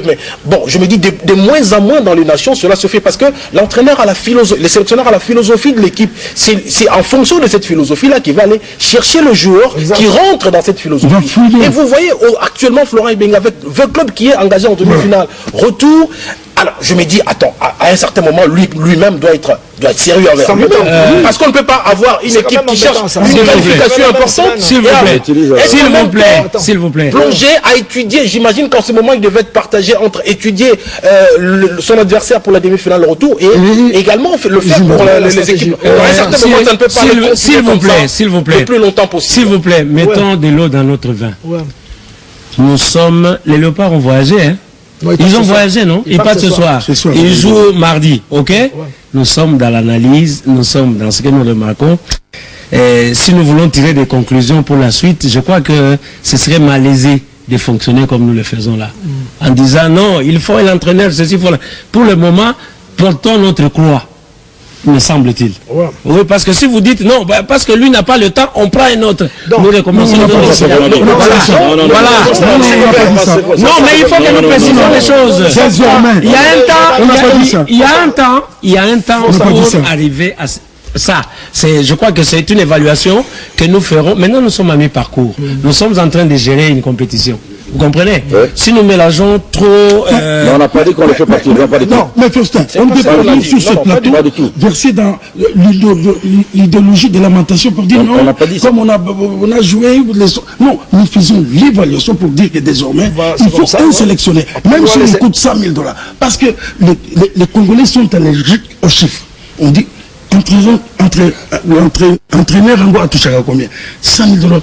mais bon, je me dis, de moins en moins dans les nations, cela se fait parce que l'entraîneur a la philosophie, le sélectionneur a la philosophie de l'équipe. C'est en fonction de cette philosophie-là qu'il va aller chercher le joueur qui rentre dans cette philosophie. Et vous voyez, actuellement, Florent Ibenge, avec le club qui est engagé en demi-finale, retour. Alors, je me dis, attends, à un certain moment, lui-même doit être sérieux avec lui-même. Parce qu'on ne peut pas avoir une équipe qui cherche une qualification importante. S'il vous plaît. Plonger à étudier. J'imagine qu'en ce moment, il devait être partagé entre étudier son adversaire pour la demi-finale retour et également le faire pour les équipes. À un certain moment, ça ne peut pas aller s'il vous plaît, le plus longtemps possible. S'il vous plaît, mettons de l'eau dans notre vin. Nous sommes, les léopards ont voyagé, hein. Ils ont voyagé, non? Ils partent ce soir. Ils jouent mardi, ok? Nous sommes dans l'analyse, nous sommes dans ce que nous remarquons. Et si nous voulons tirer des conclusions pour la suite, je crois que ce serait malaisé de fonctionner comme nous le faisons là. En disant non, il faut un entraîneur, ceci, il faut... Pour le moment, portons notre croix, me semble-t-il. Oui, parce que si vous dites non, parce que lui n'a pas le temps, on prend un autre. Nous recommençons. Non, mais il faut que nous précisons les choses. Il y a un temps pour arriver à ça. Je crois que c'est une évaluation que nous ferons. Maintenant, nous sommes à mi-parcours. Nous sommes en train de gérer une compétition. Vous comprenez? Si nous mélangeons trop... Mais on n'a pas dit qu'on le fait partir. Non, mais Faustin, on ne peut pas venir sur ce plateau verser dans l'idéologie de lamentation pour dire non, comme on a joué... Non, nous faisons l'évaluation pour dire que désormais, il faut un sélectionnaire. Même si on coûte 100 000 $. Parce que les Congolais sont allergiques aux chiffres. On dit... Entraîneur en bois touché à combien? 100 000 $.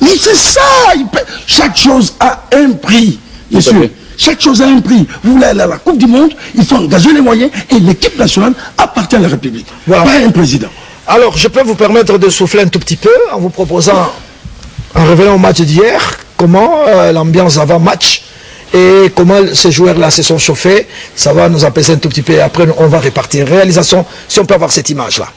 Mais c'est ça. Chaque chose a un prix. Bien sûr. Chaque chose a un prix. Vous voulez aller à la Coupe du Monde, il faut engager les moyens et l'équipe nationale appartient à la République. Voilà. Pas un président. Alors, je peux vous permettre de souffler un tout petit peu en vous proposant, en revenant au match d'hier, comment l'ambiance avant-match et comment ces joueurs-là se sont chauffés. Ça va nous apaiser un tout petit peu et après on va répartir. Réalisation, si on peut avoir cette image-là.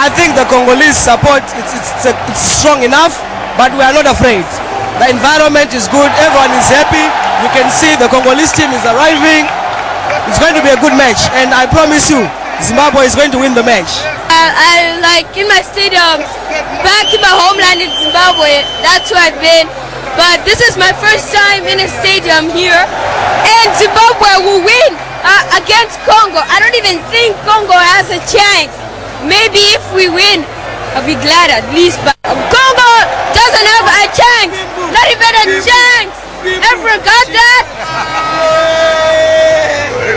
I think the Congolese support it's strong enough, but we are not afraid. The environment is good, everyone is happy. You can see the Congolese team is arriving. It's going to be a good match, and I promise you, Zimbabwe is going to win the match. I like in my stadium, back in my homeland in Zimbabwe. That's where I've been. But this is my first time in a stadium here, and Zimbabwe will win against Congo. I don't even think Congo has a chance. Maybe if we win, I'll be glad at least. But Congo doesn't have a chance, not even a chance. Ever got that?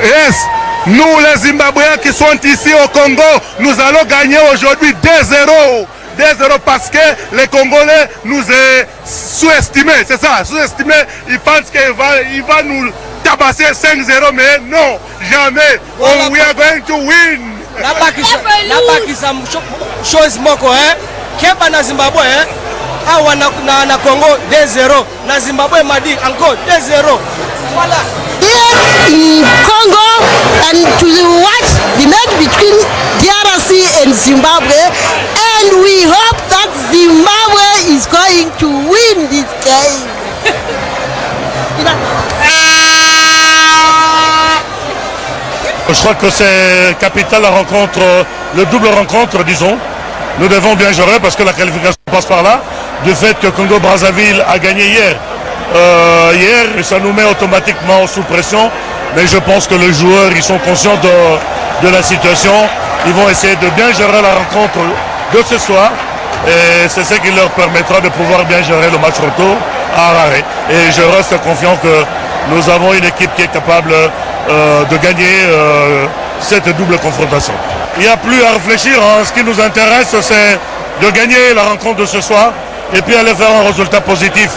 Yes. Nous les Zimbabwéens qui sont ici au Congo, nous allons gagner aujourd'hui 2-0. 2-0 parce que les Congolais nous ont sous-estimés, c'est ça, sous-estimés. Ils pensent qu'il va nous tabasser 5-0, mais non, jamais. Oh, we are going to win. Nabakisa chose moko kepa na Zimbabwe awa na Congo 2-0 na Zimbabwe madi encore 2-0. Voilà. Here in Congo and to watch the match between DRC and Zimbabwe, and we hope that Zimbabwe is going to win this game. crois que c'est capital la rencontre, le double rencontre, disons. Nous devons bien gérer parce que la qualification passe par là. Du fait que Congo-Brazzaville a gagné hier. Ça nous met automatiquement sous pression. Mais je pense que les joueurs, ils sont conscients de la situation. Ils vont essayer de bien gérer la rencontre de ce soir. Et c'est ce qui leur permettra de pouvoir bien gérer le match retour à Harare. Et je reste confiant que nous avons une équipe qui est capable de gagner cette double confrontation. Il n'y a plus à réfléchir. Ce qui nous intéresse, c'est de gagner la rencontre de ce soir et puis aller faire un résultat positif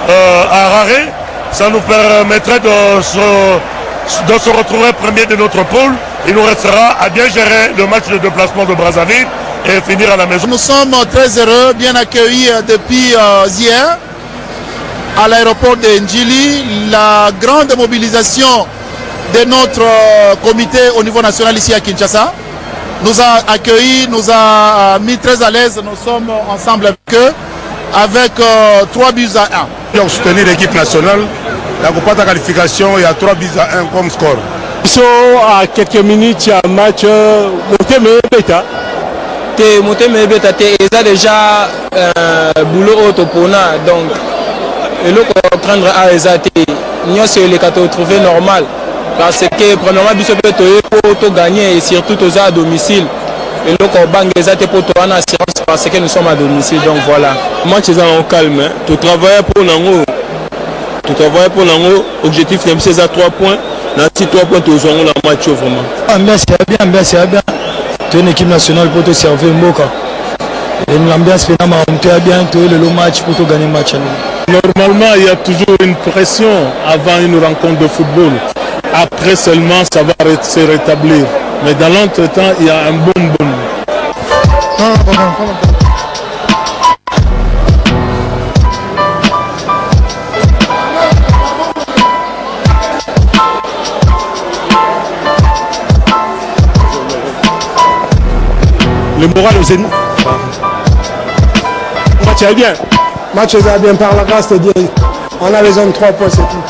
à Harare. Ça nous permettrait de se retrouver premier de notre poule. Il nous restera à bien gérer le match de déplacement de Brazzaville et finir à la maison. Nous sommes très heureux, bien accueillis depuis hier à l'aéroport de Njili. La grande mobilisation de notre comité au niveau national ici à Kinshasa nous a accueillis, nous a mis très à l'aise. Nous sommes ensemble avec eux avec 3 buts à 1. Pour soutenir l'équipe nationale, la Coupe de qualification, il y a 3 buts à 1 comme score. Ils sont à quelques minutes, il y a un match Motema Beta, ils ont déjà boulot autopona, donc il faut prendre à Ezate. Nous sommes les catégories trouvées normales parce que premièrement, il faut gagner et surtout aux à domicile. Et donc on bang Ezate pour toi en assurance parce que nous sommes à domicile, donc voilà. Le match est en calme, tu travailles pour Nango. Tu travailles pour Nango, objectif c'est à 3 points. Dans ces 3 points, tu as le match vraiment. Merci bien. Tu es une équipe nationale pour te servir Mboka. Et l'ambiance est bien, tu es le match pour te gagner le match. Normalement, il y a toujours une pression avant une rencontre de football. Après seulement, ça va se rétablir. Mais dans l'entretemps, il y a un bon. Le moral aux ennemis. Match est bien. Match est bien par la grâce de Dieu. On a besoin de 3 points, c'est tout.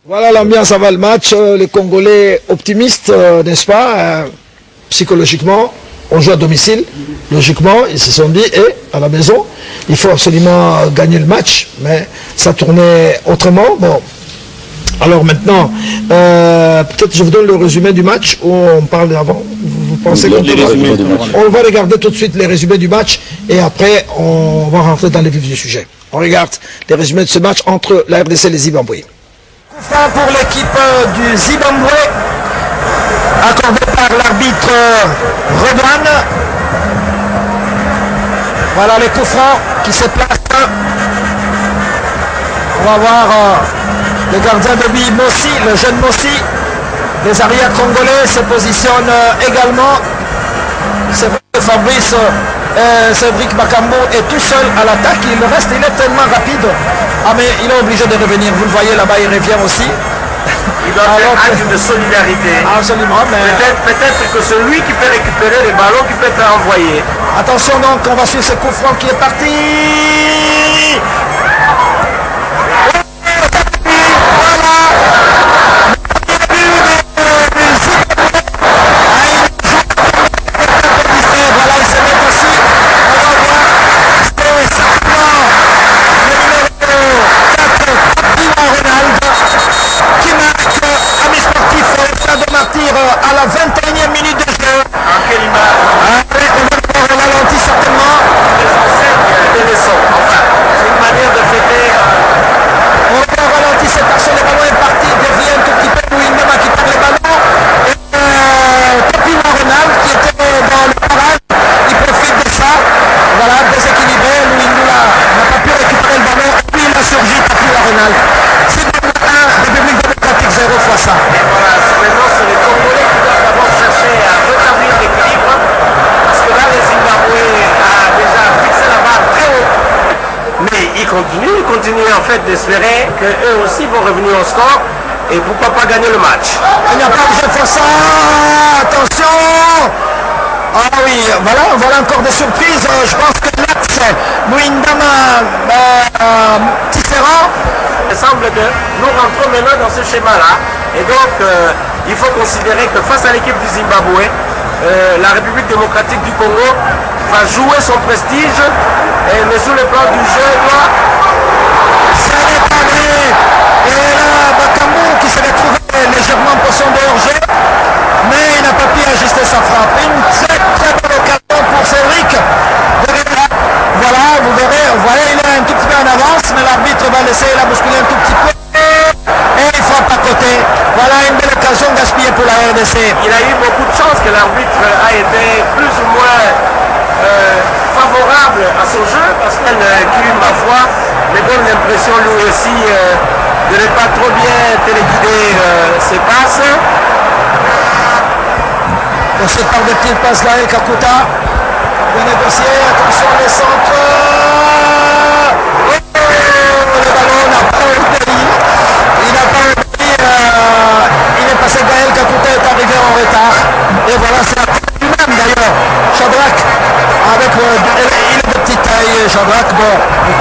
Voilà l'ambiance avant le match, les Congolais optimistes, n'est-ce pas, psychologiquement, on joue à domicile, logiquement, ils se sont dit, à la maison, il faut absolument gagner le match, mais ça tournait autrement. Bon, alors maintenant, peut-être je vous donne le résumé du match, où on parle avant, vous pensez on va regarder tout de suite les résumés du match, et après, on va rentrer dans le vif du sujet. On regarde les résumés de ce match entre la RDC et les Zimbabwe. Pour l'équipe du Zimbabwe, accordé par l'arbitre Redouane. Voilà les coups francs qui se placent. On va voir le gardien de but Mossi, le jeune Mossi. Les arrières congolais se positionnent également. C'est vrai que Fabrice Cédric Bakambo est tout seul à l'attaque. Il est tellement rapide. Ah mais il est obligé de revenir. Vous le voyez là-bas, il revient aussi. Il doit faire acte de solidarité. Absolument, mais... Peut-être que celui qui peut récupérer les ballons, qui peut faire envoyer. Attention donc, on va suivre ce coup franc qui est parti. À la 21e minute de jeu. Quelle image. On ralentit certainement. C'est une manière de fêter. On ralentit cette action, le ballon est parti derrière. permettre d'espérer qu'eux aussi vont revenir au score et pourquoi pas gagner le match. Il n'y a pas de jeu face à... Attention. Ah oui, voilà encore des surprises. Je pense que l'axe Luindama Tisserand. Il semble que nous rentrons maintenant dans ce schéma-là. Et donc, il faut considérer que face à l'équipe du Zimbabwe, la République démocratique du Congo va jouer son prestige, mais sur le plan du jeu, ça n'est pas vrai. Et là, Bakambu qui s'est retrouvé légèrement en position de hors-jeu, mais il n'a pas pu ajuster sa frappe. Une très très bonne occasion pour Cédric. Voilà, vous verrez, il est un tout petit peu en avance, mais l'arbitre va laisser la bousculer un tout petit peu. Et il frappe à côté. Voilà une belle occasion gaspillée pour la RDC. Il a eu beaucoup de chance que l'arbitre a été plus ou moins favorable à son jeu, parce qu'elle, qui, ma foi, me donne l'impression lui aussi de ne pas trop bien téléguider ses passes. On se parle des petites passes là, et Kakuta. Bien négocié, attention les centres. Le ballon n'a pas obéi. Il n'a pas obéi. Il est passé Gaël Kakuta est arrivé en retard. Et voilà, c'est la tête lui-même d'ailleurs. Shadrach, avec il est de petite taille, Shadrach, bon,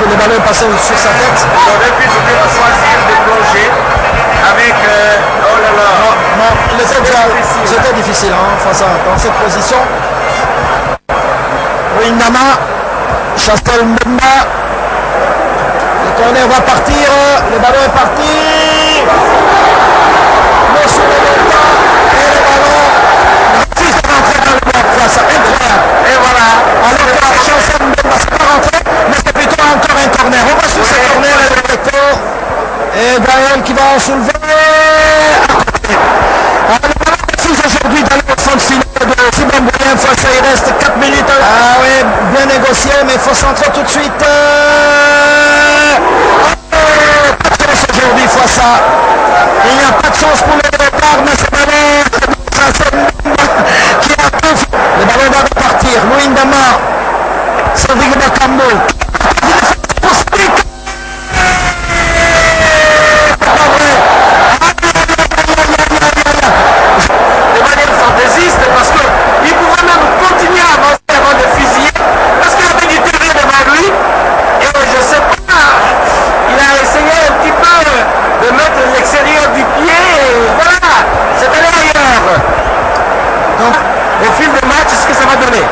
le ballon est passé sur sa tête. Il aurait pu choisir de plonger avec... oh là là. Non, c'était difficile face à, dans cette position. Luindama, Chastel Mbemba. Le corner va partir, le ballon est parti. Le sous le montant et le ballon refuse de rentrer dans le bloc. C'est incroyable. Et voilà. Alors que Chastel Mbemba, c'est pas rentré, mais c'est plutôt encore un corner. On va sur ce corner et le recto. Et Gaël qui va en soulever. Alors, le ballon refuse aujourd'hui d'aller au centre final de Zimbabwe. Face à il reste 4 minutes. Ah oui, bien négocié, mais il faut centrer tout de suite. Pas de chance aujourd'hui face à. Il n'y a pas de chance pour le départ, mais c'est ballon qui a tout. Le ballon va repartir. Luindama, Cédric Bakambu. Parce qu'il pouvait même continuer à avancer avant de fusiller, parce qu'il avait du terrain devant lui, et je sais pas, il a essayé un petit peu de mettre l'extérieur du pied, et voilà, c'est allé ailleurs. Donc, au fil du match, ce que ça va donner.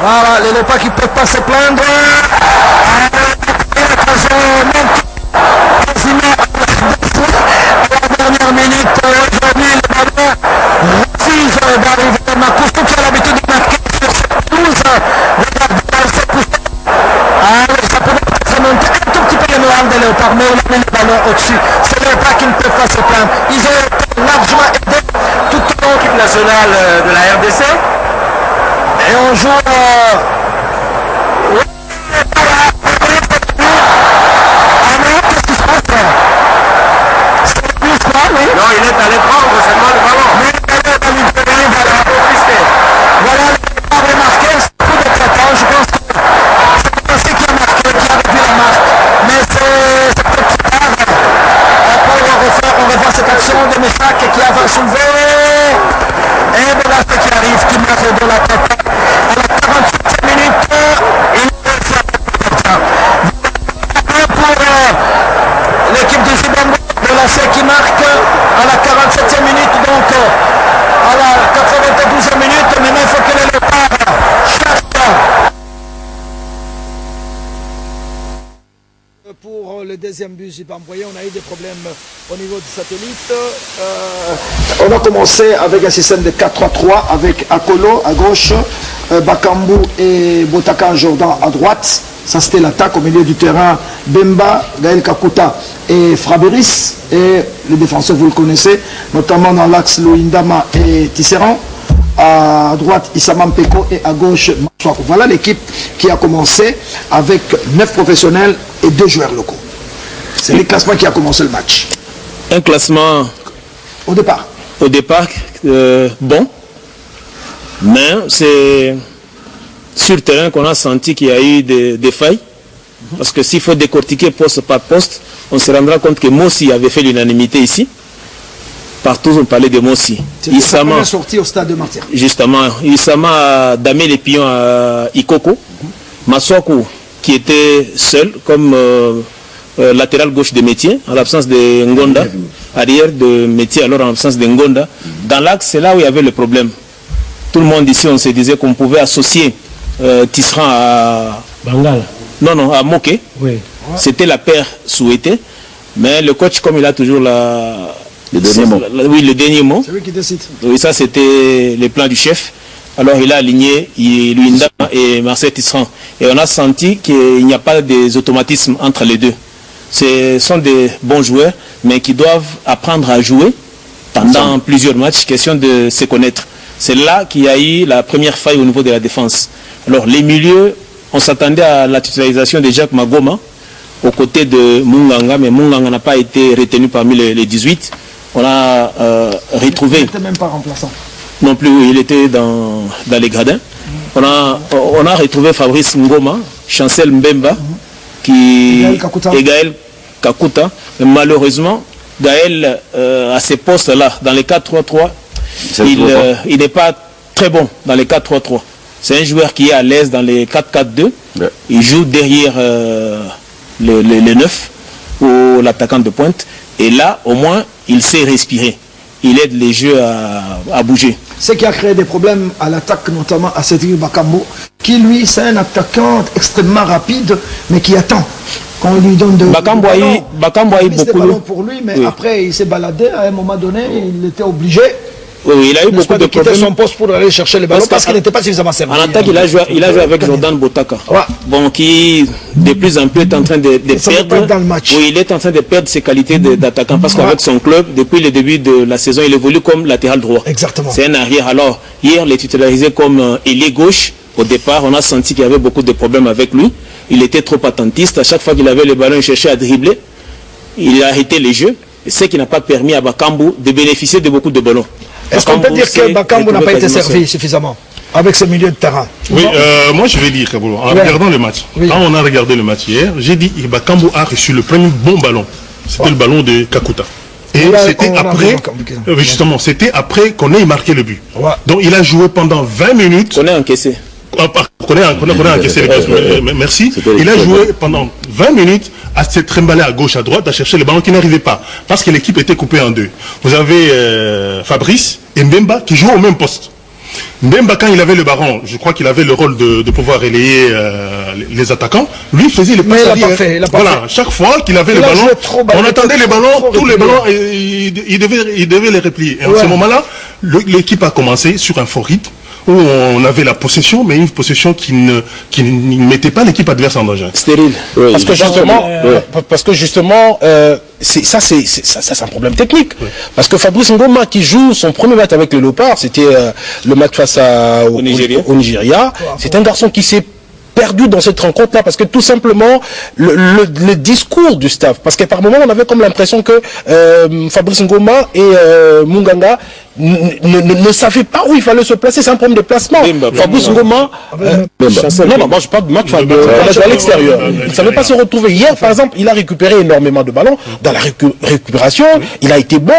Voilà, les Léopards qui ne peuvent pas se plaindre. À la dernière minute, aujourd'hui, le ballon refuse d'arriver. Makoustou qui a l'habitude de marquer sur cette pelouse. Ah oui, ça pourrait faire monter un tout petit peu le noir des Léopards, mais on a mis le ballon au-dessus. C'est les Léopards qui ne peuvent pas se plaindre. Ils ont été largement aidés tout au long de l'équipe nationale de la RDC. Et on joue... Non, il est allé prendre seulement le ballon. Mais il est allé libérer, voilà, confisqué. Voilà, il a remarqué, c'est coup de traitant, je pense que c'est passé qui a marqué, qui a repris la marque. Mais c'est peut-être trop tard. Après, on revoit cette action de Meshak qui a soulevé. Et voilà ce qui arrive, qui marque de la tête. À la 47e minute, il est fait ça. Pour l'équipe de Zimbabwe. De la C qui marque à la 47e minute, donc à la 92e minute, maintenant il faut que les Léopards cherchent. Pour le deuxième but zimbabwéen, on a eu des problèmes au niveau du satellite. On a commencé avec un système de 4-3-3 avec Akolo à gauche, Bakambu et Botaka Jordan à droite. Ça c'était l'attaque au milieu du terrain. Bemba, Gaël Kakuta et Fraberis. Et les défenseurs, vous le connaissez, notamment dans l'axe Luindama et Tisserand. À droite, Issama Mpeko et à gauche, Maswako. Voilà l'équipe qui a commencé avec 9 professionnels et 2 joueurs locaux. C'est le classement qui a commencé le match. Un classement... Au départ. Au départ, bon. Mais c'est... sur terrain qu'on a senti qu'il y a eu des failles. Parce que s'il faut décortiquer poste par poste, on se rendra compte que Mossi avait fait l'unanimité ici. Partout on parlait de Mossi. Issama sorti au stade de Martyr. Justement, Issama a damé les pions à Ikoko. Maswaku qui était seul comme latéral gauche de Métier en l'absence de Ngonda, arrière de Métier alors en l'absence de Ngonda. Dans l'axe, c'est là où il y avait le problème. Tout le monde ici, on se disait qu'on pouvait associer Tisserand à Bangala. Non, à Moké. Oui. C'était la paire souhaitée. Mais le coach, comme il a toujours le dernier mot. C'est lui qui décide. Oui, ça c'était le plan du chef. Alors il a aligné Luinda et Marcel Tisserand. Et on a senti qu'il n'y a pas des automatismes entre les deux. Ce sont des bons joueurs, mais qui doivent apprendre à jouer pendant plusieurs matchs, question de se connaître. C'est là qu'il y a eu la première faille au niveau de la défense. Alors les milieux, on s'attendait à la titularisation de Jacques Magoma aux côtés de Munganga, mais Munganga n'a pas été retenu parmi les 18. On a retrouvé... Il n'était même pas remplaçant. Non plus, oui, il était dans les gradins. On a retrouvé Fabrice Ngoma, Chancel Mbemba, et Gaël Kakuta. Mais malheureusement, Gaël, à ces postes-là, dans les 4-3-3, il n'est pas très bon dans les 4-3-3. C'est un joueur qui est à l'aise dans les 4-4-2. Ouais. Il joue derrière les 9 ou l'attaquant de pointe. Et là, au moins, il sait respirer. Il aide les jeux à bouger. Ce qui a créé des problèmes à l'attaque, notamment à Cédric Bakambu, qui lui, c'est un attaquant extrêmement rapide, mais qui attend qu'on lui donne de Bakambu a eu beaucoup de ballons pour lui, mais après il s'est baladé. À un moment donné, il était obligé. Oui, il a eu beaucoup de problèmes. Son poste pour aller chercher les ballons parce qu'il n'était pas suffisamment servi. En attaque, il a joué avec Jordan Botaka. Ouais. Bon, qui de plus en plus est en train de perdre. Dans le match. Oui, il est en train de perdre ses qualités d'attaquant parce qu'avec son club, depuis le début de la saison, il évolue comme latéral droit. Exactement. C'est un arrière. Alors, hier, il est titularisé comme ailier gauche. Au départ, on a senti qu'il y avait beaucoup de problèmes avec lui. Il était trop attentiste. À chaque fois qu'il avait le ballon, il cherchait à dribbler. Il a arrêté les jeux. Ce qui n'a pas permis à Bakambu de bénéficier de beaucoup de ballons. Est-ce qu'on peut dire que Bakambu n'a pas été servi suffisamment avec ce milieu de terrain? Oui, moi je vais dire, Kaboulou, en regardant le match, quand on a regardé le match hier, j'ai dit que Bakambu a reçu le premier bon ballon. C'était le ballon de Kakuta. Et c'était après, justement, c'était après qu'on ait marqué le but. Ouais. Donc il a joué pendant 20 minutes. On a encaissé. On a encaissé les buts. Merci. Il a joué pendant 20 minutes à se trimballer à gauche, à droite, à chercher les ballons qui n'arrivaient pas. Parce que l'équipe était coupée en deux. Vous avez Fabrice et Mbemba qui jouent au même poste. Mbemba, quand il avait le ballon, je crois qu'il avait le rôle de pouvoir relayer les attaquants. Lui, il faisait les passes arrière. Voilà, chaque fois qu'il avait le ballon, on attendait les ballons, tous les ballons, il devait les replier. Et en ce moment-là, l'équipe a commencé sur un fort rythme, où on avait la possession, mais une possession qui ne mettait pas l'équipe adverse en danger. Stérile. Oui. Parce que justement, ça c'est un problème technique. Oui. Parce que Fabrice Ngoma qui joue son premier match avec le Léopard, c'était le match face au Nigeria. C'est un garçon qui s'est perdu dans cette rencontre-là, parce que tout simplement, le discours du staff, parce que par moment, on avait comme l'impression que Fabrice Ngoma et Munganga ne savaient pas où il fallait se placer. C'est un problème de placement. Fabrice Ngoma... non, moi je parle du match à l'extérieur. Il ne savait pas se retrouver. Hier, par exemple, il a récupéré énormément de ballons. Dans la récupération, il a été bon.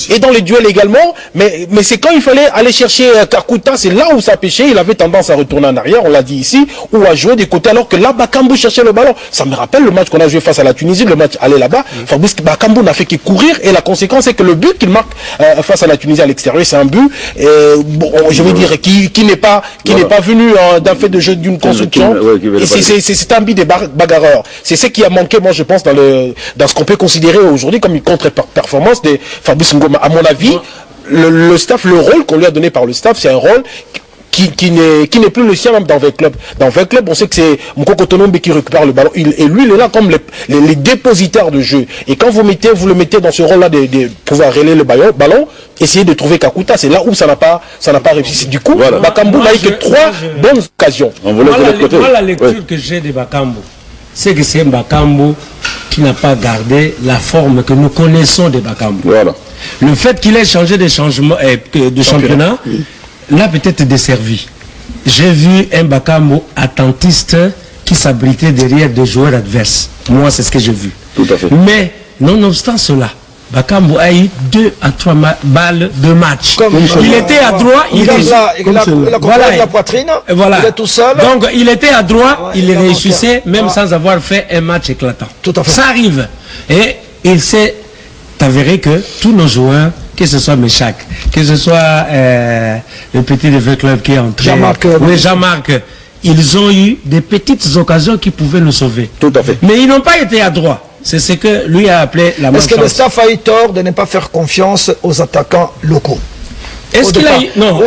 Et dans les duels également. Mais c'est quand il fallait aller chercher Kakuta, c'est là où ça pêchait. Il avait tendance à retourner en arrière, on l'a dit ici, ou à jouer des côtés, alors que là, Bakambu cherchait le ballon. Ça me rappelle le match qu'on a joué face à la Tunisie, le match aller là-bas. Fabrice Bakambu n'a fait que courir, et la conséquence, c'est que le but qu'il marque face à la Tunisie à l'extérieur, c'est un but, je veux dire, qui n'est pas venu d'un fait de jeu d'une construction. C'est un but des bagarreurs. C'est ce qui a manqué, moi, je pense, dans ce qu'on peut considérer aujourd'hui comme une contre-performance de Fabrice Ngoma. À mon avis, le staff, le rôle qu'on lui a donné par le staff, c'est un rôle qui n'est plus le sien même dans 20 clubs. Dans 20 clubs, on sait que c'est Mukoko Tonombe qui récupère le ballon. Et lui, il est là comme les dépositaires de jeu. Et quand vous le mettez dans ce rôle-là de pouvoir relayer le ballon, essayez de trouver Kakuta. C'est là où ça n'a pas réussi. Du coup, voilà. Bakambu n'a eu que 3 bonnes occasions. Moi, la lecture que j'ai de Bakambu, c'est que c'est Bakambu qui n'a pas gardé la forme que nous connaissons de Bakambu. Voilà. Le fait qu'il ait changé de championnat, l'a peut-être desservi. J'ai vu un Bakambu attentiste qui s'abritait derrière des joueurs adverses. Moi, c'est ce que j'ai vu. Tout à fait. Mais, nonobstant cela, Bakambu a eu 2 à 3 balles de match. Il était à droit, il a compris la poitrine, voilà. Il est tout seul. Donc il était à droit, il réussissait même sans avoir fait un match éclatant. Tout à fait. Ça arrive. Et il s'est avéré que tous nos joueurs, que ce soit Meshak, que ce soit le petit de club qui est entré, Jean-Marc, ils ont eu des petites occasions qui pouvaient nous sauver. Tout à fait. Mais ils n'ont pas été à droit. C'est ce que lui a appelé la malchance. Est-ce que le staff a eu tort de ne pas faire confiance aux attaquants locaux? Est-ce qu'il a eu tort?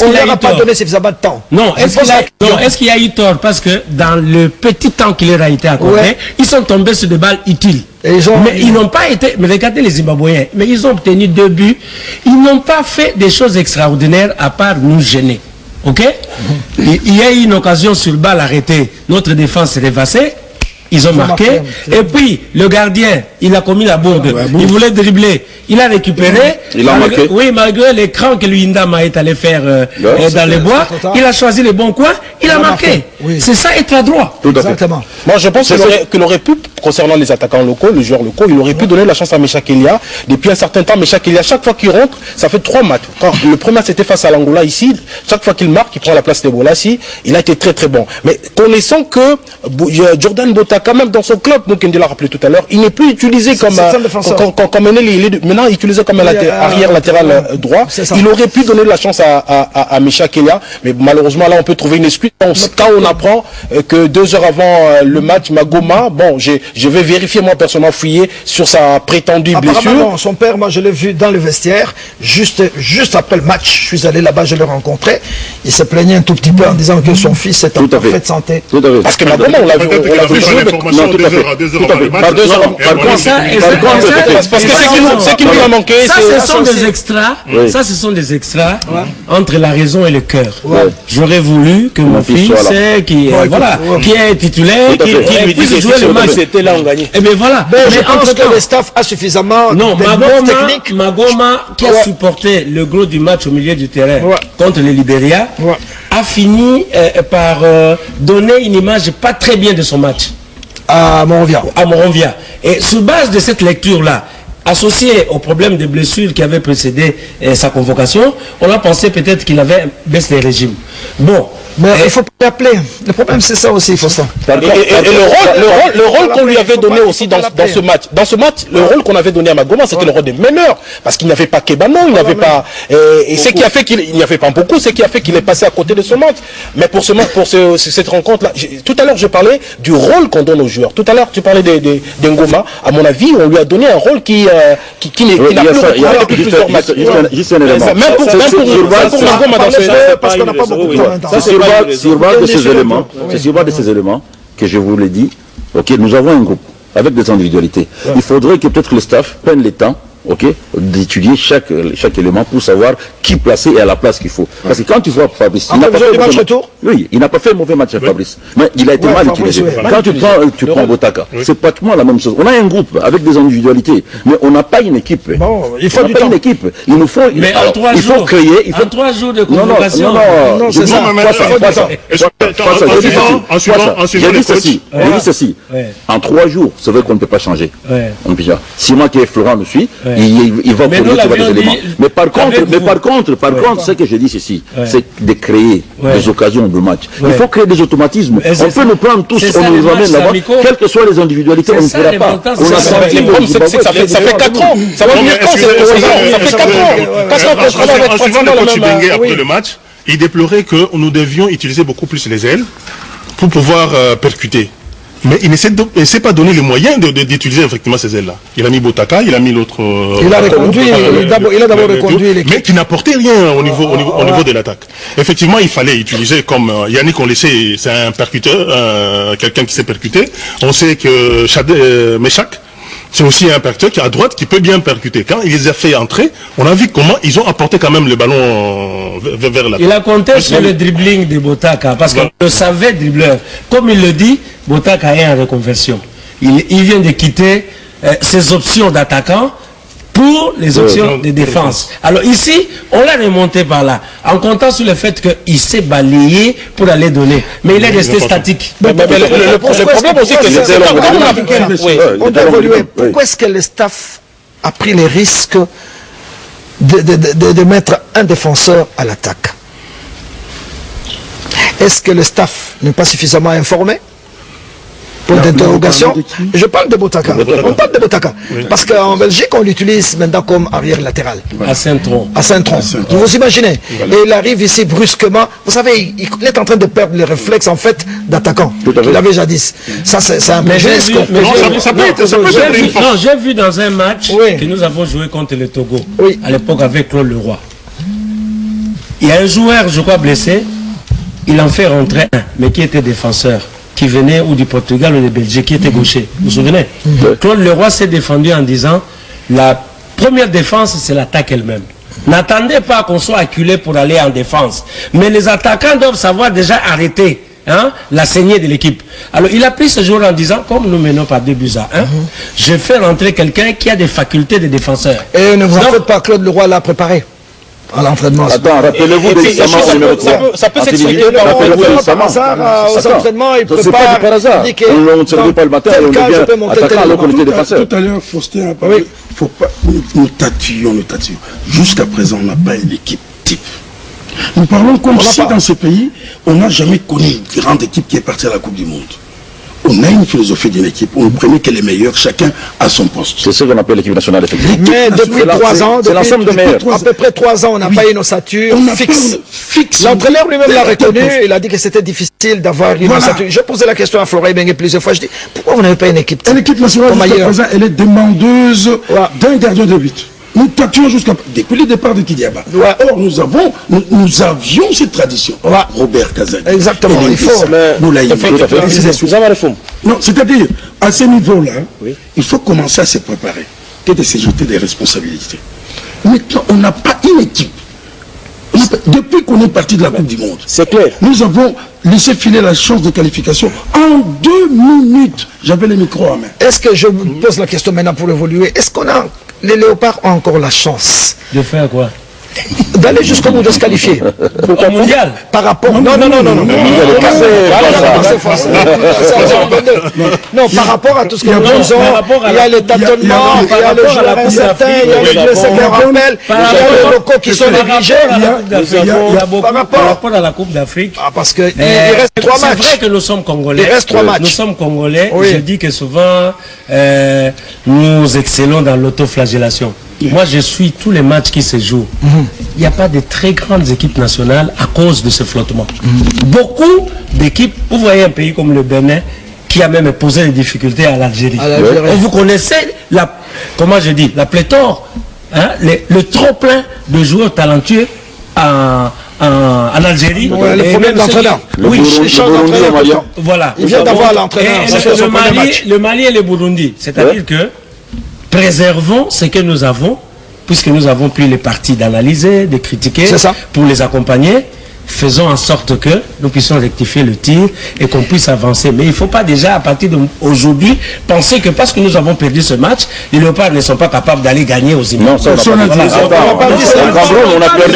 On ne leur a pas donné suffisamment de temps. Non, est-ce qu'il a eu tort? Parce que dans le petit temps qui leur a été accordé, ils sont tombés sur des balles utiles. Mais ils n'ont pas été... Mais regardez les Zimbabwéens. Mais ils ont obtenu 2 buts. Ils n'ont pas fait des choses extraordinaires à part nous gêner. Ok? Il y a eu une occasion sur balle arrêtée. Notre défense s'est dévassée. Ils ont marqué. Et puis, le gardien, il a commis la bourde. Il voulait dribbler. Il a récupéré. Il a marqué. Oui, malgré l'écran que Luindama est allé faire dans les bois, il a choisi les bons coins. Il a marqué. C'est ça, être adroit. Exactement. Moi, je pense qu'il aurait pu, concernant les attaquants locaux, les joueurs locaux, il aurait pu donner la chance à Meshak Elia. Depuis un certain temps, Meshak Elia, chaque fois qu'il rentre, ça fait 3 matchs. Quand le premier c'était face à l'Angola ici, chaque fois qu'il marque, il prend la place de Bolassi. Il a été très très bon. Mais connaissant que Jordan Botaka, même dans son club, donc Kendi l'a rappelé tout à l'heure, il n'est plus utilisé comme maintenant utilisé comme arrière latéral droit. Il aurait pu donner la chance à Meshak Elia, mais malheureusement là on peut trouver une excuse quand on apprend que 2 heures avant le match, Magoma, bon, je vais vérifier moi personnellement, fouiller sur sa prétendue blessure. Non, son père, moi je l'ai vu dans le vestiaire, juste après le match, je suis allé là-bas, je l'ai rencontré, il se plaignait un tout petit peu en disant que son fils est en parfaite santé. Tout à fait. Parce que Magoma, on l'a vu jouer, non, tout à fait. 2 heures. Parce que ce qui lui a manqué, ça ce sont des extras. Ça ce sont des extras entre la raison et le cœur. J'aurais voulu que mon fils qui est titulaire, qui puisse jouer le match. C'était là on gagnait. Et bien voilà. Mais je pense que le staff a suffisamment technique. Magoma qui a supporté le gros du match au milieu du terrain contre le Libéria a fini par donner une image pas très bien de son match. À Monrovia. Et sur base de cette lecture-là, associé au problème de blessures qui avait précédé sa convocation, on a pensé peut-être qu'il avait baissé les régimes. Bon. Mais il faut pas l'appeler. Le problème c'est ça aussi, il faut ça. Et le rôle qu'on lui avait donné aussi dans ce match. Dans ce match, le rôle qu'on avait donné à Magoma, c'était le rôle des meneurs. Parce qu'il n'y avait pas Kebano, il n'y avait pas... Et ce qui a fait qu'il n'y avait pas beaucoup, ce qui a fait qu'il est passé à côté de ce match. Mais pour cette rencontre-là, tout à l'heure je parlais du rôle qu'on donne aux joueurs. Tout à l'heure tu parlais d'Ngoma. À mon avis, on lui a donné un rôle qui n'a plus recouvert depuis plusieurs matchs. Juste un élément. Même pour Magoma dans ce... Parce qu'on n'a pas beaucoup de temps. Sur base de ces éléments que je vous l'ai dit, nous avons un groupe avec des individualités. Il faudrait que peut-être le staff prenne le temps d'étudier chaque élément pour savoir qui placer et à la place qu'il faut. Parce que quand tu vois Fabrice, il n'a pas fait un mauvais match à Fabrice, mais il a été mal utilisé. Quand tu prends Botaka, c'est pratiquement la même chose. On a un groupe avec des individualités, mais on n'a pas une équipe. Il faut une équipe. Il nous faut. Mais en 3 jours, il faut créer. En 3 jours de convocation. Non, c'est ça. J'ai dit ceci. En 3 jours, c'est vrai qu'on ne peut pas changer. Si moi qui est Florent me suis, il va produire des éléments. Mais par contre, ce que je dis ceci, c'est de créer des occasions de match. Il faut créer des automatismes. On peut nous prendre tous, on nous ramène là-bas, quelles que soient les individualités, on ne pourra pas. On a senti ça fait 4 ans. Ça va venir quand ça fait 4 ans. 4 ans qu'on travaille avec pratiquement le coach Bengue après le match, il déplorait que nous devions utiliser beaucoup plus les ailes pour pouvoir percuter. Mais il n'essaie pas donner les moyens d'utiliser effectivement ces ailes-là. Il a mis Botaka, il a mis l'autre... il a d'abord reconduit l'équipe. Mais qui n'apportait rien au niveau de l'attaque. Effectivement, il fallait utiliser, comme Yannick on le sait, c'est un percuteur, quelqu'un qui sait percuter. On sait que Meshak, c'est aussi un percuteur qui est à droite, qui peut bien percuter. Quand il les a fait entrer, on a vu comment ils ont apporté quand même le ballon vers l'attaque. Il a compté sur le dribbling de Botaka, parce qu'on le savait dribbleur. Comme il le dit, Botaka est en reconversion. Il vient de quitter ses options d'attaquant pour les options de défense. Alors ici, on l'a remonté par là, en comptant sur le fait qu'il s'est balayé pour aller donner. Mais il est resté statique. Le problème aussi, on doit évoluer. Pourquoi est-ce que le staff a pris les risques de mettre un défenseur à l'attaque? Est-ce que le staff n'est pas suffisamment informé? Point d'interrogation. Je parle de Botaka. On parle de Botaka. Oui. Parce qu'en Belgique, on l'utilise maintenant comme arrière latéral. À Saint-Tron. À Saint-Tron. Vous imaginez. Voilà. Et il arrive ici brusquement. Vous savez, il est en train de perdre les réflexes, en fait, d'attaquant. Il avait jadis. Ça, c'est un peu risque. J'ai vu dans un match que nous avons joué contre le Togo. À l'époque avec Claude Leroy. Il y a un joueur, je crois, blessé. Il en fait rentrer un, mais qui était défenseur, qui venait ou du Portugal ou de Belgique, qui était gaucher. Vous vous souvenez? Claude Leroy s'est défendu en disant la première défense, c'est l'attaque elle-même. N'attendez pas qu'on soit acculé pour aller en défense. Mais les attaquants doivent savoir déjà arrêter la saignée de l'équipe. Alors il a pris ce jour en disant, comme nous menons par 2-1, je fais rentrer quelqu'un qui a des facultés de défenseur. Et ne vous en faites pas, Claude Leroy l'a préparé à l'entraînement. Attends, rappelez-vous des examens numéro 3. Ça peut s'expliquer par hasard. Aux entraînements, il prépare. Par hasard. On ne se réveille pas le matin et on est bien attaquant alors qu'on était défenseur. Tout à l'heure, Faustin a parlé. Faut pas, nous tatillons. Jusqu'à présent, on n'a pas une équipe type. Nous parlons comme si dans ce pays, on n'a jamais connu une grande équipe qui est partie à la Coupe du Monde. On a une philosophie d'une équipe. On prenait que les meilleurs, chacun à son poste. C'est ce qu'on appelle l'équipe nationale, effectivement. Mais depuis 3 ans, c'est l'ensemble de meilleurs. À peu près 3 ans, on n'a pas une ossature fixe. L'entraîneur lui-même l'a reconnu. Il a dit que c'était difficile d'avoir une ossature. J'ai posé la question à Florent Ibenge plusieurs fois. Je dis, pourquoi vous n'avez pas une équipe? L'équipe nationale, jusqu'à présent, elle est demandeuse d'un gardien de but. Nous tâtions depuis le départ de Kidiaba. Or, nous avions cette tradition. Robert Kazan. Exactement. Il faut. Nous l'avons fait. Non, c'est-à-dire, à ce niveau-là, il faut commencer à se préparer, que de se jeter des responsabilités. Maintenant, on n'a pas une équipe. Depuis qu'on est parti de la Coupe du Monde, c'est clair. Nous avons laissé filer la chance de qualification en 2 minutes. J'avais le micro à main. Est-ce que je vous pose la question maintenant pour évoluer? Est-ce qu'on a, les Léopards ont encore la chance de faire quoi? D'aller jusqu'au bout, de se qualifier. Au mondial? Par rapport. Non. Non, par rapport à tout ce que nous faisons, il y a les tâtonnements, il y a le joueur incertain, il y a les blessés qu'on rappelle, il y a les locaux qui sont négligés. Par rapport à la Coupe d'Afrique. Parce qu'il reste 3 matchs. C'est vrai que nous sommes Congolais. Il reste 3 matchs. Nous sommes Congolais. Je dis que souvent, nous excellons dans l'autoflagellation. Moi, je suis tous les matchs qui se jouent. Il n'y a pas de très grandes équipes nationales à cause de ce flottement. Beaucoup d'équipes, vous voyez un pays comme le Bénin, qui a même posé des difficultés à l'Algérie. Vous connaissez la pléthore, le trop-plein de joueurs talentueux en Algérie. Le problème d'entraîneur. Oui, d'entraîneur. Voilà. Il vient d'avoir l'entraîneur. Le Mali et le Burundi. C'est-à-dire que préservons ce que nous avons, puisque nous avons pris les parties d'analyser, de critiquer, pour les accompagner. Faisons en sorte que nous puissions rectifier le tir et qu'on puisse avancer. Mais il ne faut pas déjà, à partir d'aujourd'hui, penser que parce que nous avons perdu ce match, les Léopards ne sont pas capables d'aller gagner aux Immeubles. Non, ça, on a perdu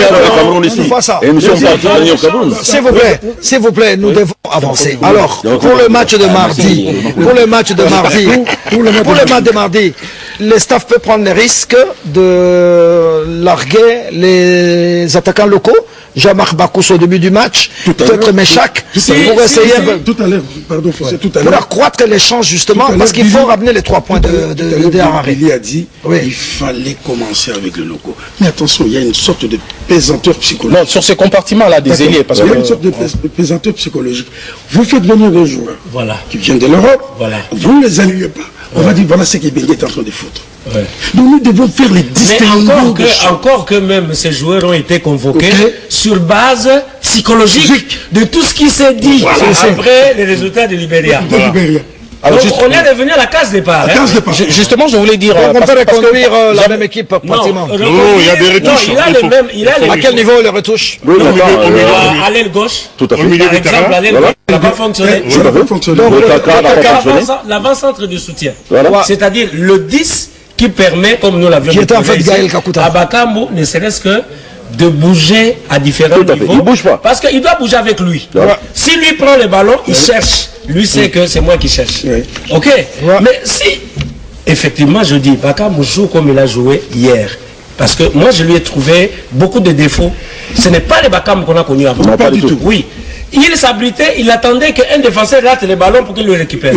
au Cameroun ici. Et nous sommes partis gagner au Cameroun. S'il vous plaît, nous devons avancer. Alors, pour le match de mardi, le staff peut prendre le risque de larguer les attaquants locaux. Jean-Marc Bakous au début du match, peut-être Méchac, pour essayer pour accroître les chances justement, parce qu'il faut ramener les 3 points de Harare. Il a dit qu'il fallait commencer avec le locaux. Mais attention, il y a une sorte de pesanteur psychologique. Non, sur ces compartiments-là des ailiers, parce qu'il y a une sorte de pesanteur psychologique. Vous faites venir des joueurs qui viennent de l'Europe, vous ne les alliez pas. On va dire, voilà ce qu'Ibenge est en train de foutre. Donc nous devons faire les distinguos. Mais encore que même ces joueurs ont été convoqués sur base psychologique de tout ce qui s'est dit après les résultats de Libéria. Alors, on est revenu à la case départ. Justement, je voulais dire... On peut reconduire la même équipe pratiquement. Non, il y a des retouches. À quel niveau les retouches? À l'aile gauche. Tout à fait. Par exemple, à l'aile gauche, ça n'a pas fonctionné. Donc, l'avant-centre de soutien. C'est-à-dire le 10 qui permet, comme nous l'avions dit, à Bakambu, ne serait-ce que de bouger à différents niveaux. Il bouge pas. Parce qu'il doit bouger avec lui. Si lui prend le ballon, il cherche. Lui sait que c'est moi qui cherche. Ok. Mais si, effectivement, je dis, Bakambu joue comme il a joué hier. Parce que moi, je lui ai trouvé beaucoup de défauts. Ce n'est pas le Bakambu qu'on a connu avant. Non, pas du tout. Oui. Il s'abritait, il attendait qu'un défenseur rate le ballon pour qu'il le récupère.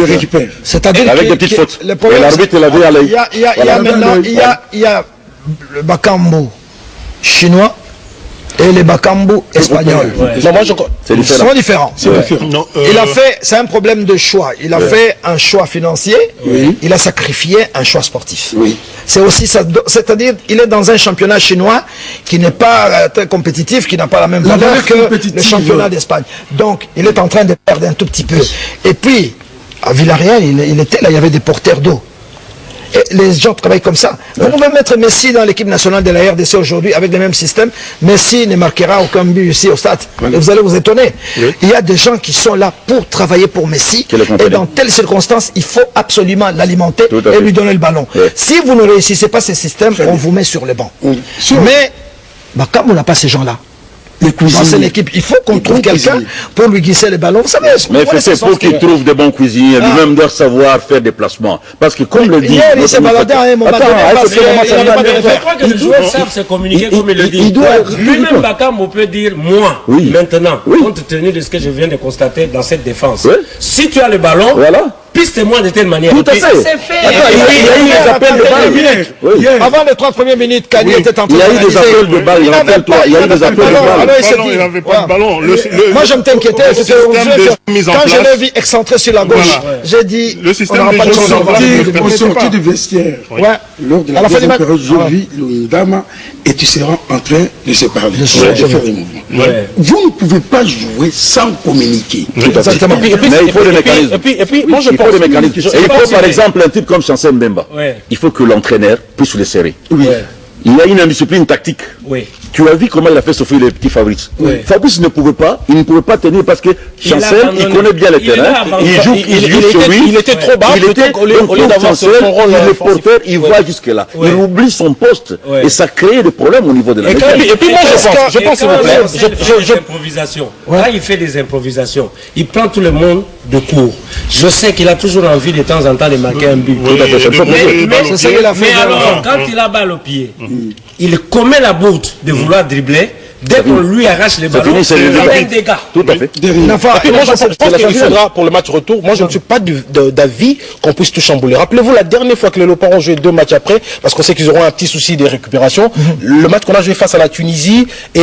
C'est-à-dire avec des petites fautes. Et l'arbitre l'a vu à l'œil. Il y a le Bakambu chinois et les Bakambu espagnols. Ils sont différents. Il a fait, c'est un problème de choix. Il a fait un choix financier, il a sacrifié un choix sportif. C'est aussi ça, c'est-à-dire il est dans un championnat chinois qui n'est pas très compétitif, qui n'a pas la même valeur que le championnat d'Espagne. Donc il est en train de perdre un tout petit peu. Et puis à Villarreal, il était là, il y avait des porteurs d'eau. Et les gens travaillent comme ça. Vous pouvez mettre Messi dans l'équipe nationale de la RDC aujourd'hui avec le même système. Messi ne marquera aucun but ici au stade. Et vous allez vous étonner. Il y a des gens qui sont là pour travailler pour Messi. Et dans telles circonstances, il faut absolument l'alimenter et lui donner le ballon. Si vous ne réussissez pas ce système, on vous met sur le banc. Mais comme on n'a pas ces gens-là, dans l'équipe, il faut qu'on trouve quelqu'un pour lui glisser les ballons. Vous savez, mais c'est pour qu'il trouve des bons cuisiniers, lui-même doit savoir faire des placements. Parce que comme le dit... il s'est baladé à un moment donné. Je crois que les joueurs savent se communiquer comme il le dit. Lui-même, Bakambu peut dire, moi, maintenant, compte tenu de ce que je viens de constater dans cette défense, si tu as le ballon, piste-moi de telle manière. Tout à fait. C'est fait. Il y a eu des appels de balles. Avant les 3 premières minutes, Kali était en train de... Il y a eu des appels de balles. Il y a eu des appels de balles. Il n'avait pas de ballon. Moi, je me t'inquiétais. Quand je l'ai vu excentré sur la gauche, j'ai dit... Le système de jeu au sorti du vestiaire. Lors de la deuxième période, je vis le Dama et tu seras en train de se parler. De faire des mouvements. Vous ne pouvez pas jouer sans communiquer. Exactement. Mais il faut des mécanismes. Et puis, moi, je pense des mécanismes. Et il faut par exemple un type comme Chancel Mbemba. Il faut que l'entraîneur puisse le serrer. Il y a une indiscipline tactique. Tu as vu comment il a fait souffrir les petits Fabrice. Fabrice ne pouvait pas tenir parce que Chancel, il connaît bien le terrain. Il joue chez lui. Il était trop bas. Au lieu d'avoir son rôle, le porteur, il va jusque là. Il oublie son poste et ça crée des problèmes au niveau de la maison. Et puis moi je pense s'il vous plaît, improvisation. Là il fait des improvisations. Il prend tout le monde de court. Je sais qu'il a toujours envie de temps en temps de marquer un but. Mais alors quand il a balle au pied, il commet la bourde de vouloir dribbler. Dès qu'on lui arrache les ballons, il y a un dégât. Tout à fait. Et puis moi, je pense qu'il faudra, pour le match retour, moi, je ne suis pas d'avis qu'on puisse tout chambouler. Rappelez-vous la dernière fois que les Léopards ont joué 2 matchs après, parce qu'on sait qu'ils auront un petit souci de récupération. Le match qu'on a joué face à la Tunisie, et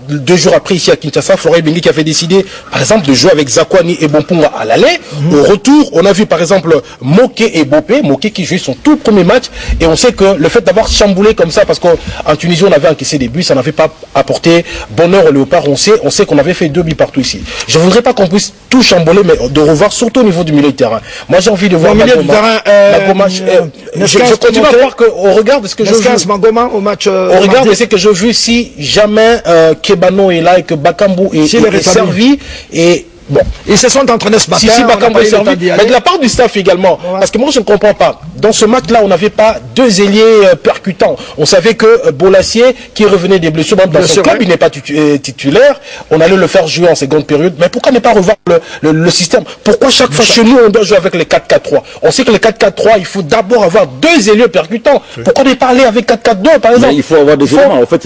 2 jours après, ici à Kinshasa, Florent Ibenge qui avait décidé, par exemple, de jouer avec Zakwani et Bonponga à l'aller. Au retour, on a vu, par exemple, Moké et Bopé. Moké qui jouait son tout premier match, et on sait que le fait d'avoir chamboulé comme ça, parce qu'en Tunisie, on avait encaissé des buts, ça n'avait pas apporter bonheur aux Léopards. On sait qu'on avait fait 2 buts partout ici. Je ne voudrais pas qu'on puisse tout chamboler, mais de revoir surtout au niveau du milieu de terrain. Moi, j'ai envie de voir Magoma. Je continue à voir qu'on regarde ce que je veux. Magoma au match. On regarde ce que je veux si jamais Kebano est là et que Bakambu est servi. Et bon, ils se sont entraînés ce matin. Si Bakambu est servi, mais de la part du staff également. Parce que moi, je ne comprends pas. Dans ce match-là, on n'avait pas 2 ailiers percutants. On savait que Bolassier, qui revenait des blessures, même dans son club, il n'est pas titulaire. On allait le faire jouer en seconde période. Mais pourquoi ne pas revoir le système? Pourquoi chaque fois chez nous, on doit jouer avec les 4-4-3? On sait que les 4-4-3, il faut d'abord avoir 2 ailiers percutants. Pourquoi ne pas aller avec 4-4-2, par exemple? Mais il faut avoir des éléments. En fait,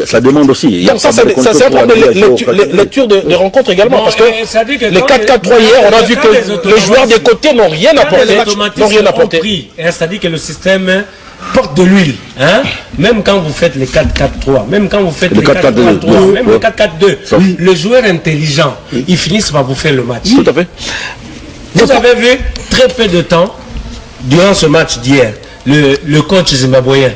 ça demande aussi. Donc ça, c'est un problème de lecture de rencontre également. Parce que les 4-4-3 hier, on a vu que les joueurs des côtés n'ont rien apporté. C'est-à-dire que le système porte de l'huile. Hein? Même quand vous faites les 4-4-3, même quand vous faites les 4-4-3, même les 4-4-2, le joueur intelligent, il finit par vous faire le match. Tout à fait. Vous avez vu très peu de temps, durant ce match d'hier, le coach zimbabwéen,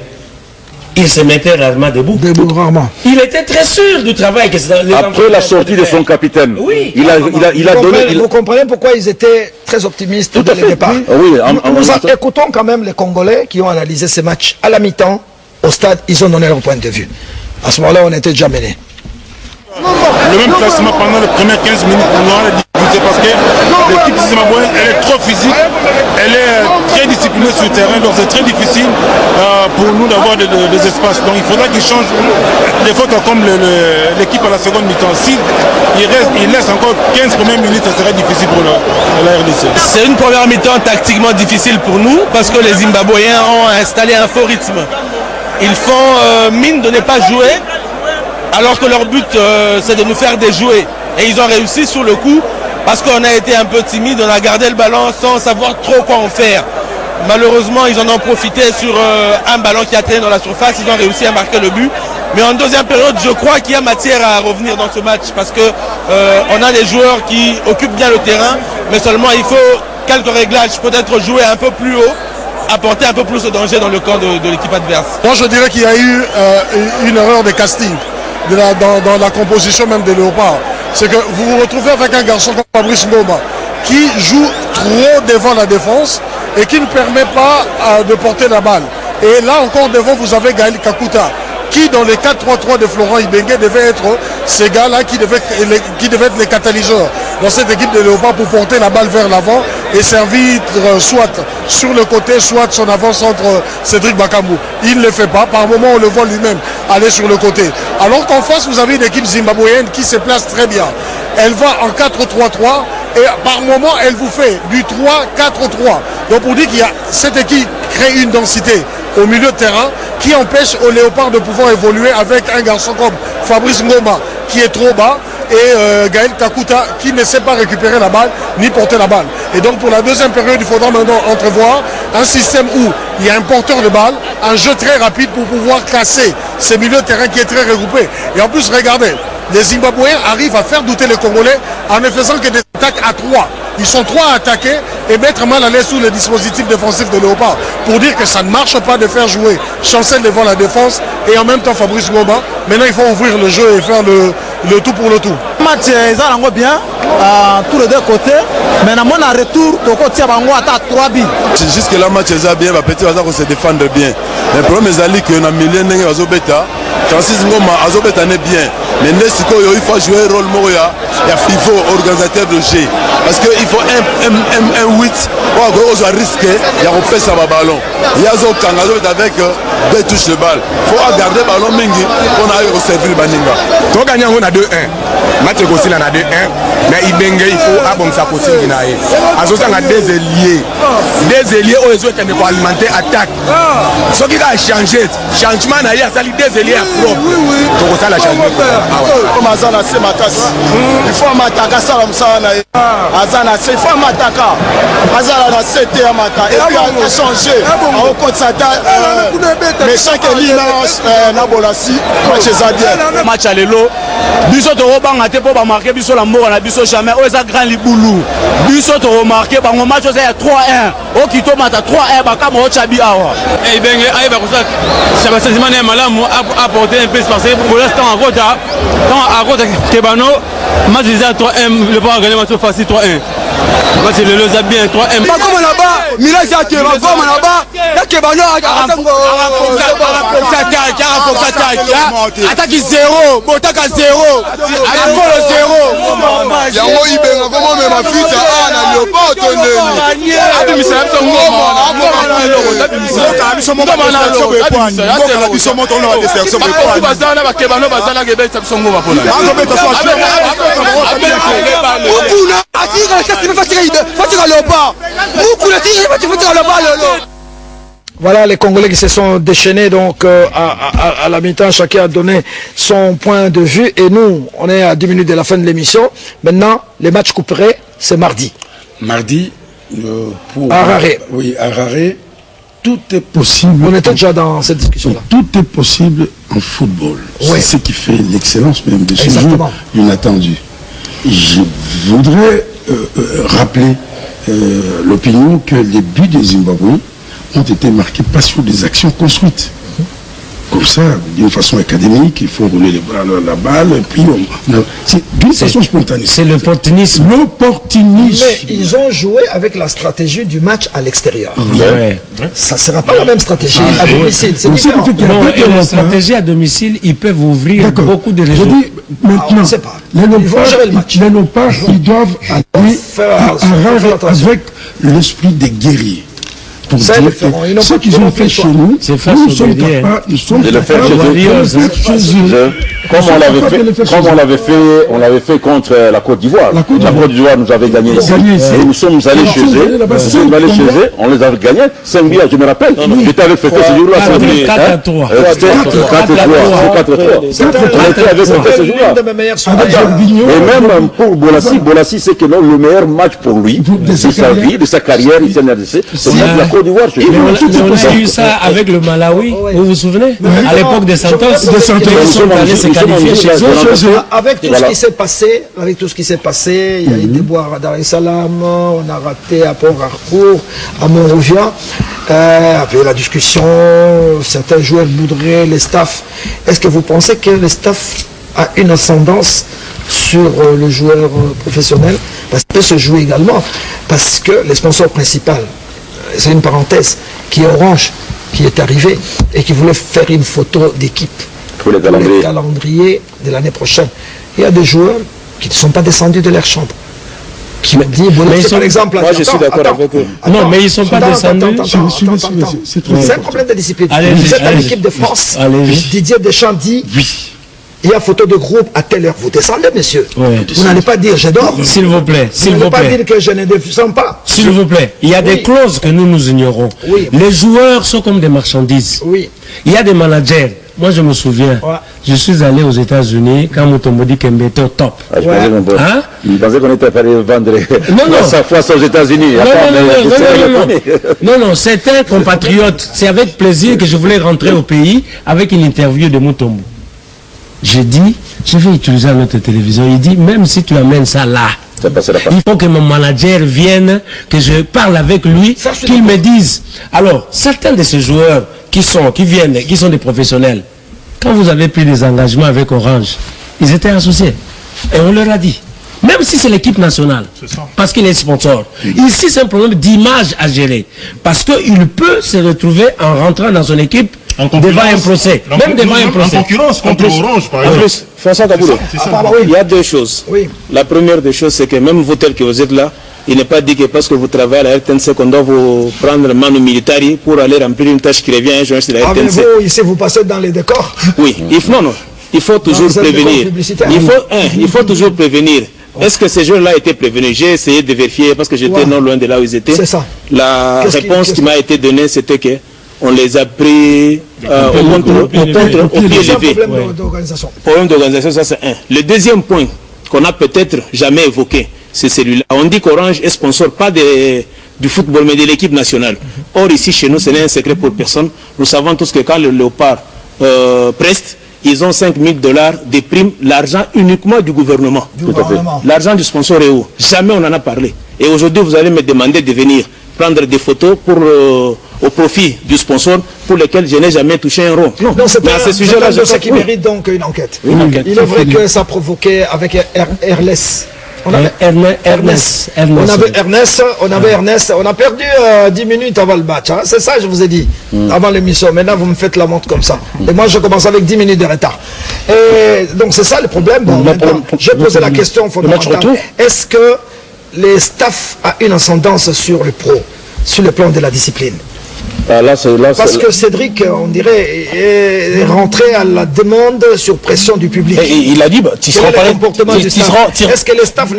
il se mettait rarement debout. Rarement. Il était très sûr du travail que après la sortie de son capitaine. Oui. Il a donné. Vous comprenez pourquoi ils étaient très optimistes dès le départ. Oui. Nous écoutons quand même les Congolais qui ont analysé ce match à la mi-temps. Au stade, ils ont donné leur point de vue. À ce moment-là, on était déjà menés. Le même classement pendant les premières 15 minutes pour nous, parce que l'équipe zimbabwéenne, elle est trop physique, elle est très disciplinée sur le terrain, donc c'est très difficile pour nous d'avoir des espaces. Donc il faudra qu'ils changent des fautes comme l'équipe à la seconde mi-temps. Si il laisse encore 15 premières minutes, ça serait difficile pour la RDC. C'est une première mi-temps tactiquement difficile pour nous parce que les Zimbabwéens ont installé un faux rythme. Ils font mine de ne pas jouer alors que leur but c'est de nous faire déjouer. Et ils ont réussi sur le coup parce qu'on a été un peu timide, on a gardé le ballon sans savoir trop quoi en faire. Malheureusement, ils en ont profité sur un ballon qui a traîné dans la surface, ils ont réussi à marquer le but. Mais en deuxième période, je crois qu'il y a matière à revenir dans ce match parce que on a des joueurs qui occupent bien le terrain, mais seulement il faut quelques réglages, peut-être jouer un peu plus haut, apporter un peu plus de danger dans le camp de l'équipe adverse. Moi, je dirais qu'il y a eu une erreur de casting dans la composition même des Léopards. C'est que vous vous retrouvez avec un garçon comme Fabrice Ngoma qui joue trop devant la défense et qui ne permet pas de porter la balle. Et là encore devant, vous avez Gaël Kakuta qui dans les 4-3-3 de Florent Ibenge devait être ces gars-là qui devaient être les catalyseurs dans cette équipe de Léopard pour porter la balle vers l'avant et servir soit sur le côté, soit son avant-centre Cédric Bakambu. Il ne le fait pas, par moment on le voit lui-même aller sur le côté. Alors qu'en face vous avez une équipe zimbabwéenne qui se place très bien. Elle va en 4-3-3 et par moment elle vous fait du 3-4-3. Donc pour dire qu'il y a cette équipe crée une densité au milieu de terrain qui empêche au Léopard de pouvoir évoluer avec un garçon comme Fabrice Ngoma qui est trop bas et Gaël Kakuta qui ne sait pas récupérer la balle ni porter la balle. Et donc pour la deuxième période, il faudra maintenant entrevoir un système où il y a un porteur de balle, un jeu très rapide pour pouvoir casser ces milieux de terrain qui est très regroupé. Et en plus, regardez, les Zimbabwéens arrivent à faire douter les Congolais en ne faisant que des attaques à 3. Ils sont 3 à attaquer et mettre mal à l'aise sous le dispositif défensif de Léopard. Pour dire que ça ne marche pas de faire jouer Chancel devant la défense et en même temps Fabrice Ngoma. Maintenant il faut ouvrir le jeu et faire le tout pour le tout. Le match est bien à tous les deux côtés. Mais dans mon retour, tu as 3 billes. Jusque là, le match est bien, petit va se défendre bien. Le problème est que dans milieu de Azobeta, Francis Ngoma, Azobeta n'est bien. Mais il faut jouer un rôle il y a FIFO, organisateur de jeu. Parce qu'il faut un 8 pour avoir risqué, il y a repris ça ballon. Il y a Azobeta avec 2 touches de balle. Il faut garder le ballon mingi pour aller servir Baninga. Donc gagner on a 2-1. Match aussi on a 2-1. Mais il faut abonner sa possible. Azosa a des ailiers où ils ont alimenter attaque. Ce qui a changé, changement n'a rien, ça des ailiers propres. Donc ça la changement. Comme Azana c'est Matas. Il faut m'attaquer ça comme ça. Azana c'est il faut m'attaquer. Azana c'était à Mata. Et puis on a changé. On compte ça. Mais chaque ligne na bolasi match Zadia. Match à l'élo. Biso to robanga te pour marquer biso la mort na biso jamais. Oza grand liboulou. Biso to remarquer ba mon match c'est 3-1. Okito mata 3-1 ba kama ochabi awa. Et Ibenge aiba ko ça va sentiment na malamu apporter un peu parce que pour l'instant en Rota Kebano match déjà 3-1 le pas gagner match facile 3-1. Match le loza bien 3-1. Pas comme là-bas, Milan Jacques va comme là-bas, ya Kebano attaque 0, botaka 0. Angolo 0. Yango Ibenga comment même ma fille na Léopard tondeni. Abimisa Voilà les Congolais qui se sont déchaînés donc à la mi-temps, chacun a donné son point de vue et nous on est à 10 minutes de la fin de l'émission. Maintenant les matchs couperés c'est mardi. Mardi pour Harare. Oui, Harare. Tout est possible. On était déjà dans cette discussion-là. Tout est possible en football. Oui. C'est ce qui fait l'excellence même de ce jeu inattendu. Je voudrais rappeler l'opinion que les buts des Zimbabwe ont été marqués pas sur des actions construites. comme ça, d'une façon académique, il faut rouler la balle, et puis c'est d'une façon spontanée. C'est l'opportunisme. L'opportunisme. Mais ils ont joué avec la stratégie du match à l'extérieur. Ça ne sera pas la même stratégie à domicile. C'est différent. La stratégie à domicile, ils peuvent ouvrir beaucoup de réseaux. Je dis maintenant, les Léopards, ils doivent aller avec l'esprit des guerriers. Ce qu'ils ont fait chez nous, nous sommes capables, de le faire chez eux. Comme on l'avait fait contre la Côte d'Ivoire. La Côte d'Ivoire nous avait gagné ici. Et nous sommes allés chez eux. On les avait gagnés. 5 buts, je me rappelle. J'étais avec Fété ce jour-là. 4-3. 4-3. On était avec Fété ce jour-là. Et même pour Bolassi, c'est que le meilleur match pour lui, de sa vie, de sa carrière ici en RDC, c'est la Côte d'Ivoire. On a eu ça avec le Malawi, vous vous souvenez? À l'époque de Santos, ils sont allés se qualifier chez eux. Avec tout ce qui s'est passé, il y a eu des boires à Dar es Salaam, on a raté à Port-Harcourt, à Monrovia, avec la discussion, certains joueurs voudraient les staffs. Est-ce que vous pensez que le staff a une ascendance sur le joueur professionnel? Parce qu'il peut se jouer également, parce que le sponsor principal, c'est une parenthèse, qui est Orange, qui est arrivé et qui voulait faire une photo d'équipe pour le calendrier de l'année prochaine. Il y a des joueurs qui ne sont pas descendus de leur chambre, qui ont dit, par exemple, moi je suis d'accord avec eux. Non, mais ils ne sont pas descendus. C'est un problème de discipline. Vous êtes à l'équipe de France, Didier Deschamps dit, il y a photo de groupe à telle heure. Vous descendez, monsieur. Vous n'allez pas dire je dors. S'il vous plaît. Vous n'allez pas dire que je ne descends pas. S'il vous plaît. Il y a des clauses que nous ignorons. Les joueurs sont comme des marchandises. Il y a des managers. Moi, je me souviens. Je suis allé aux États-Unis quand Mutombo dit Kembe était au top. Il pensait qu'on était allé vendre sa foi aux États-Unis. Non, c'était compatriote. C'est avec plaisir que je voulais rentrer au pays avec une interview de Mutombo. J'ai dit, je vais utiliser notre télévision. Il dit, même si tu amènes ça là, il faut que mon manager vienne, que je parle avec lui, qu'il me dise. Alors, certains de ces joueurs qui sont des professionnels, quand vous avez pris des engagements avec Orange, ils étaient associés. Et on leur a dit. Même si c'est l'équipe nationale, parce qu'il est sponsor. Ici, c'est un problème d'image à gérer. Parce qu'il peut se retrouver en rentrant dans son équipe devant un procès. Même devant un procès. En concurrence contre Orange, par exemple. En plus, François Kaboulé, il y a deux choses. La première des choses, c'est que même vous, tel que vous êtes là, il n'est pas dit que parce que vous travaillez à la RTNC qu'on doit vous prendre manu militari pour aller remplir une tâche qui revient à un journaliste de la RTNC. Mais vous, ici, vous passez dans les décors. Oui, il faut toujours prévenir. Il faut toujours prévenir. Est-ce que ces jeunes-là étaient prévenus? J'ai essayé de vérifier parce que j'étais non loin de là où ils étaient. C'est ça. La réponse qui m'a été donnée, c'était que on les a pris au pied levé. Problème d'organisation, ça c'est un. Le deuxième point qu'on n'a peut-être jamais évoqué, c'est celui-là. On dit qu'Orange est sponsor pas du football, mais de l'équipe nationale. Or, ici, chez nous, ce n'est un secret pour personne. Nous savons tous que quand le Léopard preste, ils ont $5 000 de primes, l'argent uniquement du gouvernement. L'argent du sponsor est où? Jamais on en a parlé. Et aujourd'hui, vous allez me demander de venir prendre des photos au profit du sponsor pour lequel je n'ai jamais touché un rond. Non, c'est pas ce sujet-là. C'est ce qui mérite donc une enquête. Il est vrai que ça provoquait avec Ernest. On avait Ernest, on a perdu 10 minutes avant le match. Hein. C'est ça, je vous ai dit, avant l'émission. Maintenant, vous me faites la montre comme ça. Et moi, je commence avec 10 minutes de retard. Et donc, c'est ça le problème. Bon, je posais la question fondamentale. Est-ce que les staffs ont une ascendance sur le pro, sur le plan de la discipline? Parce que Cédric, on dirait, est rentré à la demande sur pression du public. Et il a dit, tu seras pas comportement du staff. Est-ce que le staff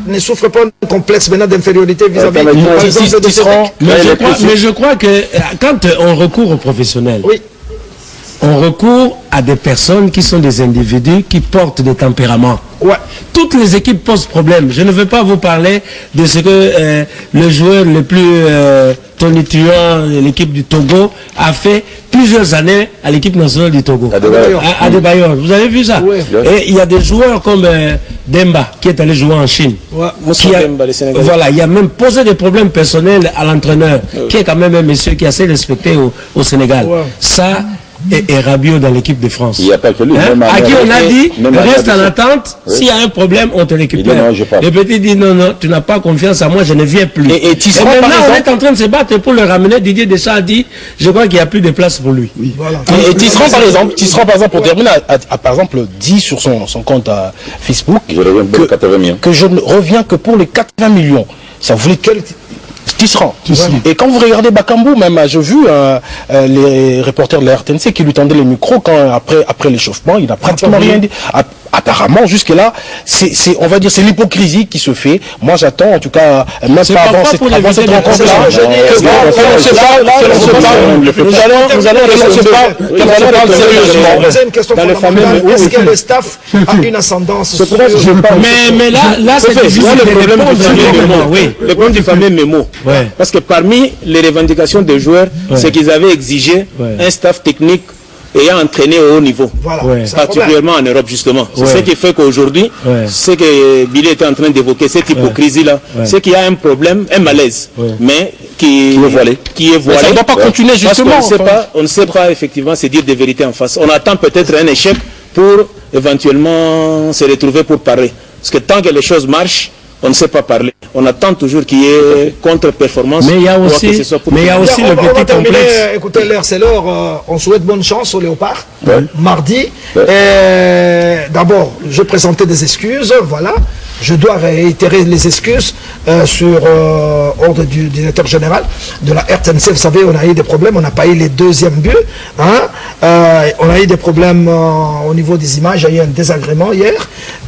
ne souffre pas d'un complexe maintenant d'infériorité vis-à-vis de Cédric? Mais je crois que quand on recourt aux professionnels, on recourt à des personnes qui sont des individus qui portent des tempéraments. Toutes les équipes posent problème. Je ne veux pas vous parler de ce que le joueur le plus tonitruant de l'équipe du Togo a fait plusieurs années à l'équipe nationale du Togo. À Debayor. Vous avez vu ça? Et il y a des joueurs comme Demba qui est allé jouer en Chine. Voilà, il a même posé des problèmes personnels à l'entraîneur, qui est quand même un monsieur qui est assez respecté au Sénégal. Ça, et Rabiot dans l'équipe de France. Il n'y a pas que lui. Hein? À qui on a dit, reste en attente, s'il y a un problème, on te récupère. Le petit dit non, non, tu n'as pas confiance à moi, je ne viens plus. Et maintenant, on est en train de se battre pour le ramener. Didier Deschamps a dit, je crois qu'il n'y a plus de place pour lui. Oui. Voilà. Et Tisserand, par exemple, pour terminer, a par exemple dit sur son compte Facebook que je ne reviens que pour les 80 millions. Ça voulait quel Tisserand. Et quand vous regardez Bakambu, même j'ai vu les reporters de la RTNC qui lui tendaient les micros quand après l'échauffement, il n'a pratiquement rien dit. Apparemment, jusque-là, on va dire, c'est l'hypocrisie qui se fait. Moi, j'attends, en tout cas, même pas avant cette rencontre-là. Nous allons répondre sérieusement. Dans le fameux, est-ce que le staff a une ascendance sur... Mais là, c'est le problème du fameux mémo. Parce que parmi les revendications des joueurs, c'est qu'ils avaient exigé un staff technique ayant entraîné au haut niveau, particulièrement en Europe justement. C'est ce qui fait qu'aujourd'hui, ce que Billy était en train d'évoquer, cette hypocrisie-là, c'est qu'il y a un problème, un malaise, mais qui est voilé. Mais ça ne doit pas continuer justement. On ne sait pas effectivement se dire des vérités en face. On attend peut-être un échec pour éventuellement se retrouver pour parler. Parce que tant que les choses marchent, on ne sait pas parler. On attend toujours qu'il y ait contre-performance. Mais il y a aussi, le petit complexe. Écoutez, l'heure c'est l'heure. On souhaite bonne chance au Léopard. Mardi. D'abord, je présentais des excuses. Voilà. Je dois réitérer les excuses sur ordre du directeur général de la RTNC. Vous savez, on a eu des problèmes. On n'a pas eu les deuxièmes buts. Hein? On a eu des problèmes au niveau des images. Il y a eu un désagrément hier.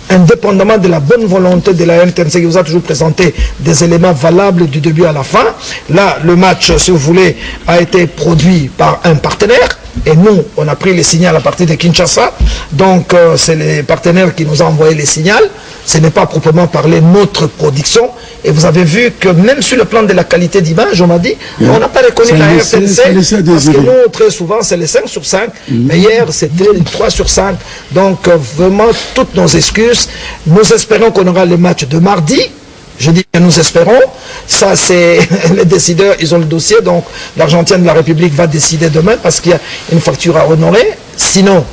Indépendamment de la bonne volonté de la RTNC qui vous a toujours présenté des éléments valables du début à la fin. Là, le match, si vous voulez, a été produit par un partenaire. Et nous, on a pris les signaux à partir de Kinshasa. Donc, c'est les partenaires qui nous ont envoyé les signaux. Ce n'est pas proprement parler notre production. Et vous avez vu que même sur le plan de la qualité d'image, on m'a dit, on n'a pas reconnu la RTNC. Parce que nous, très souvent, c'est les 5 sur 5. Mais hier, c'était les 3 sur 5. Donc, vraiment, toutes nos excuses. Nous espérons qu'on aura le match de mardi. Je dis que nous espérons. Ça, c'est les décideurs, ils ont le dossier. Donc, l'Argentin de la République va décider demain parce qu'il y a une facture à honorer. Sinon,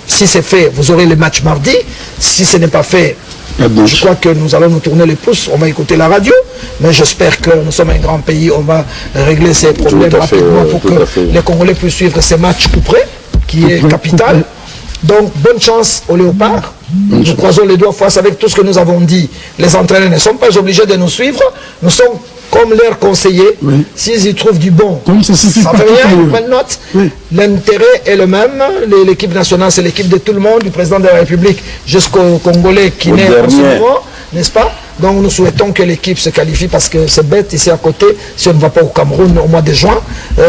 si c'est fait, vous aurez le match mardi. Si ce n'est pas fait, je crois que nous allons nous tourner les pouces. On va écouter la radio. Mais j'espère que nous sommes un grand pays. On va régler ces problèmes rapidement pour que les Congolais puissent suivre ces matchs coup près, qui est capital. Donc, bonne chance aux Léopards. Nous croisons les doigts face avec tout ce que nous avons dit. Les entraîneurs ne sont pas obligés de nous suivre. Nous sommes comme leurs conseillers. S'ils y trouvent du bon, ça fait rien, ils prennent note. L'intérêt est le même. L'équipe nationale, c'est l'équipe de tout le monde, du président de la République jusqu'au Congolais qui naît en ce moment, n'est-ce pas? Donc nous souhaitons que l'équipe se qualifie parce que c'est bête ici à côté. Si on ne va pas au Cameroun au mois de juin,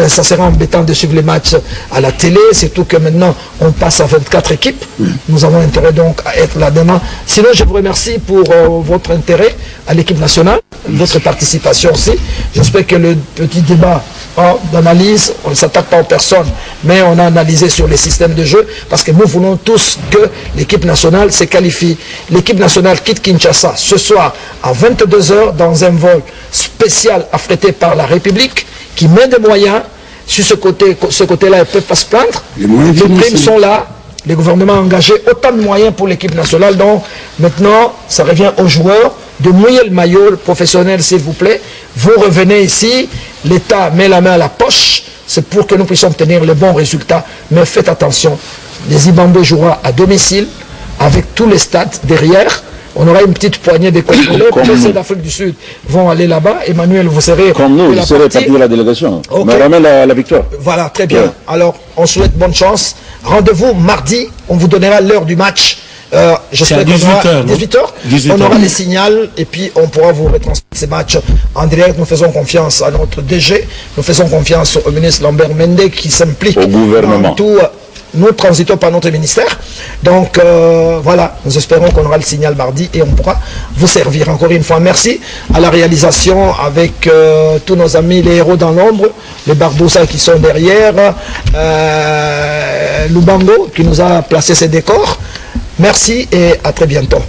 ça sera embêtant de suivre les matchs à la télé, surtout que maintenant on passe à 24 équipes. Nous avons intérêt donc à être là demain. Sinon, je vous remercie pour votre intérêt à l'équipe nationale, votre participation aussi. J'espère que le petit débat d'analyse, on ne s'attaque pas aux personnes, mais on a analysé sur les systèmes de jeu parce que nous voulons tous que l'équipe nationale se qualifie. L'équipe nationale quitte Kinshasa ce soir à 22 h dans un vol spécial affrété par la République qui met des moyens. Sur ce côté-là, ils ne peuvent pas se plaindre. Les primes sont là. Le gouvernement a engagé autant de moyens pour l'équipe nationale. Donc maintenant, ça revient aux joueurs de mouiller le maillot professionnel, s'il vous plaît. Vous revenez ici, l'État met la main à la poche. C'est pour que nous puissions obtenir les bons résultats. Mais faites attention, les Zimbabwe jouera à domicile avec tous les stades derrière. On aura une petite poignée de Congolais. Les d'Afrique du Sud vont aller là-bas. Emmanuel, vous serez... Comme nous, vous serez partie de la délégation. Okay. On ramène la victoire. Voilà, très bien. Alors, on souhaite bonne chance. Rendez-vous mardi. On vous donnera l'heure du match. J'espère qu'on aura 18h. On aura les signaux et puis on pourra vous retransmettre ces matchs en direct. Nous faisons confiance à notre DG. Nous faisons confiance au ministre Lambert Mende qui s'implique au gouvernement. Dans tout. Nous transitons par notre ministère. Donc voilà, nous espérons qu'on aura le signal mardi et on pourra vous servir. Encore une fois, merci à la réalisation avec tous nos amis, les héros dans l'ombre, les Barboussa qui sont derrière, Lubango qui nous a placé ses décors. Merci et à très bientôt.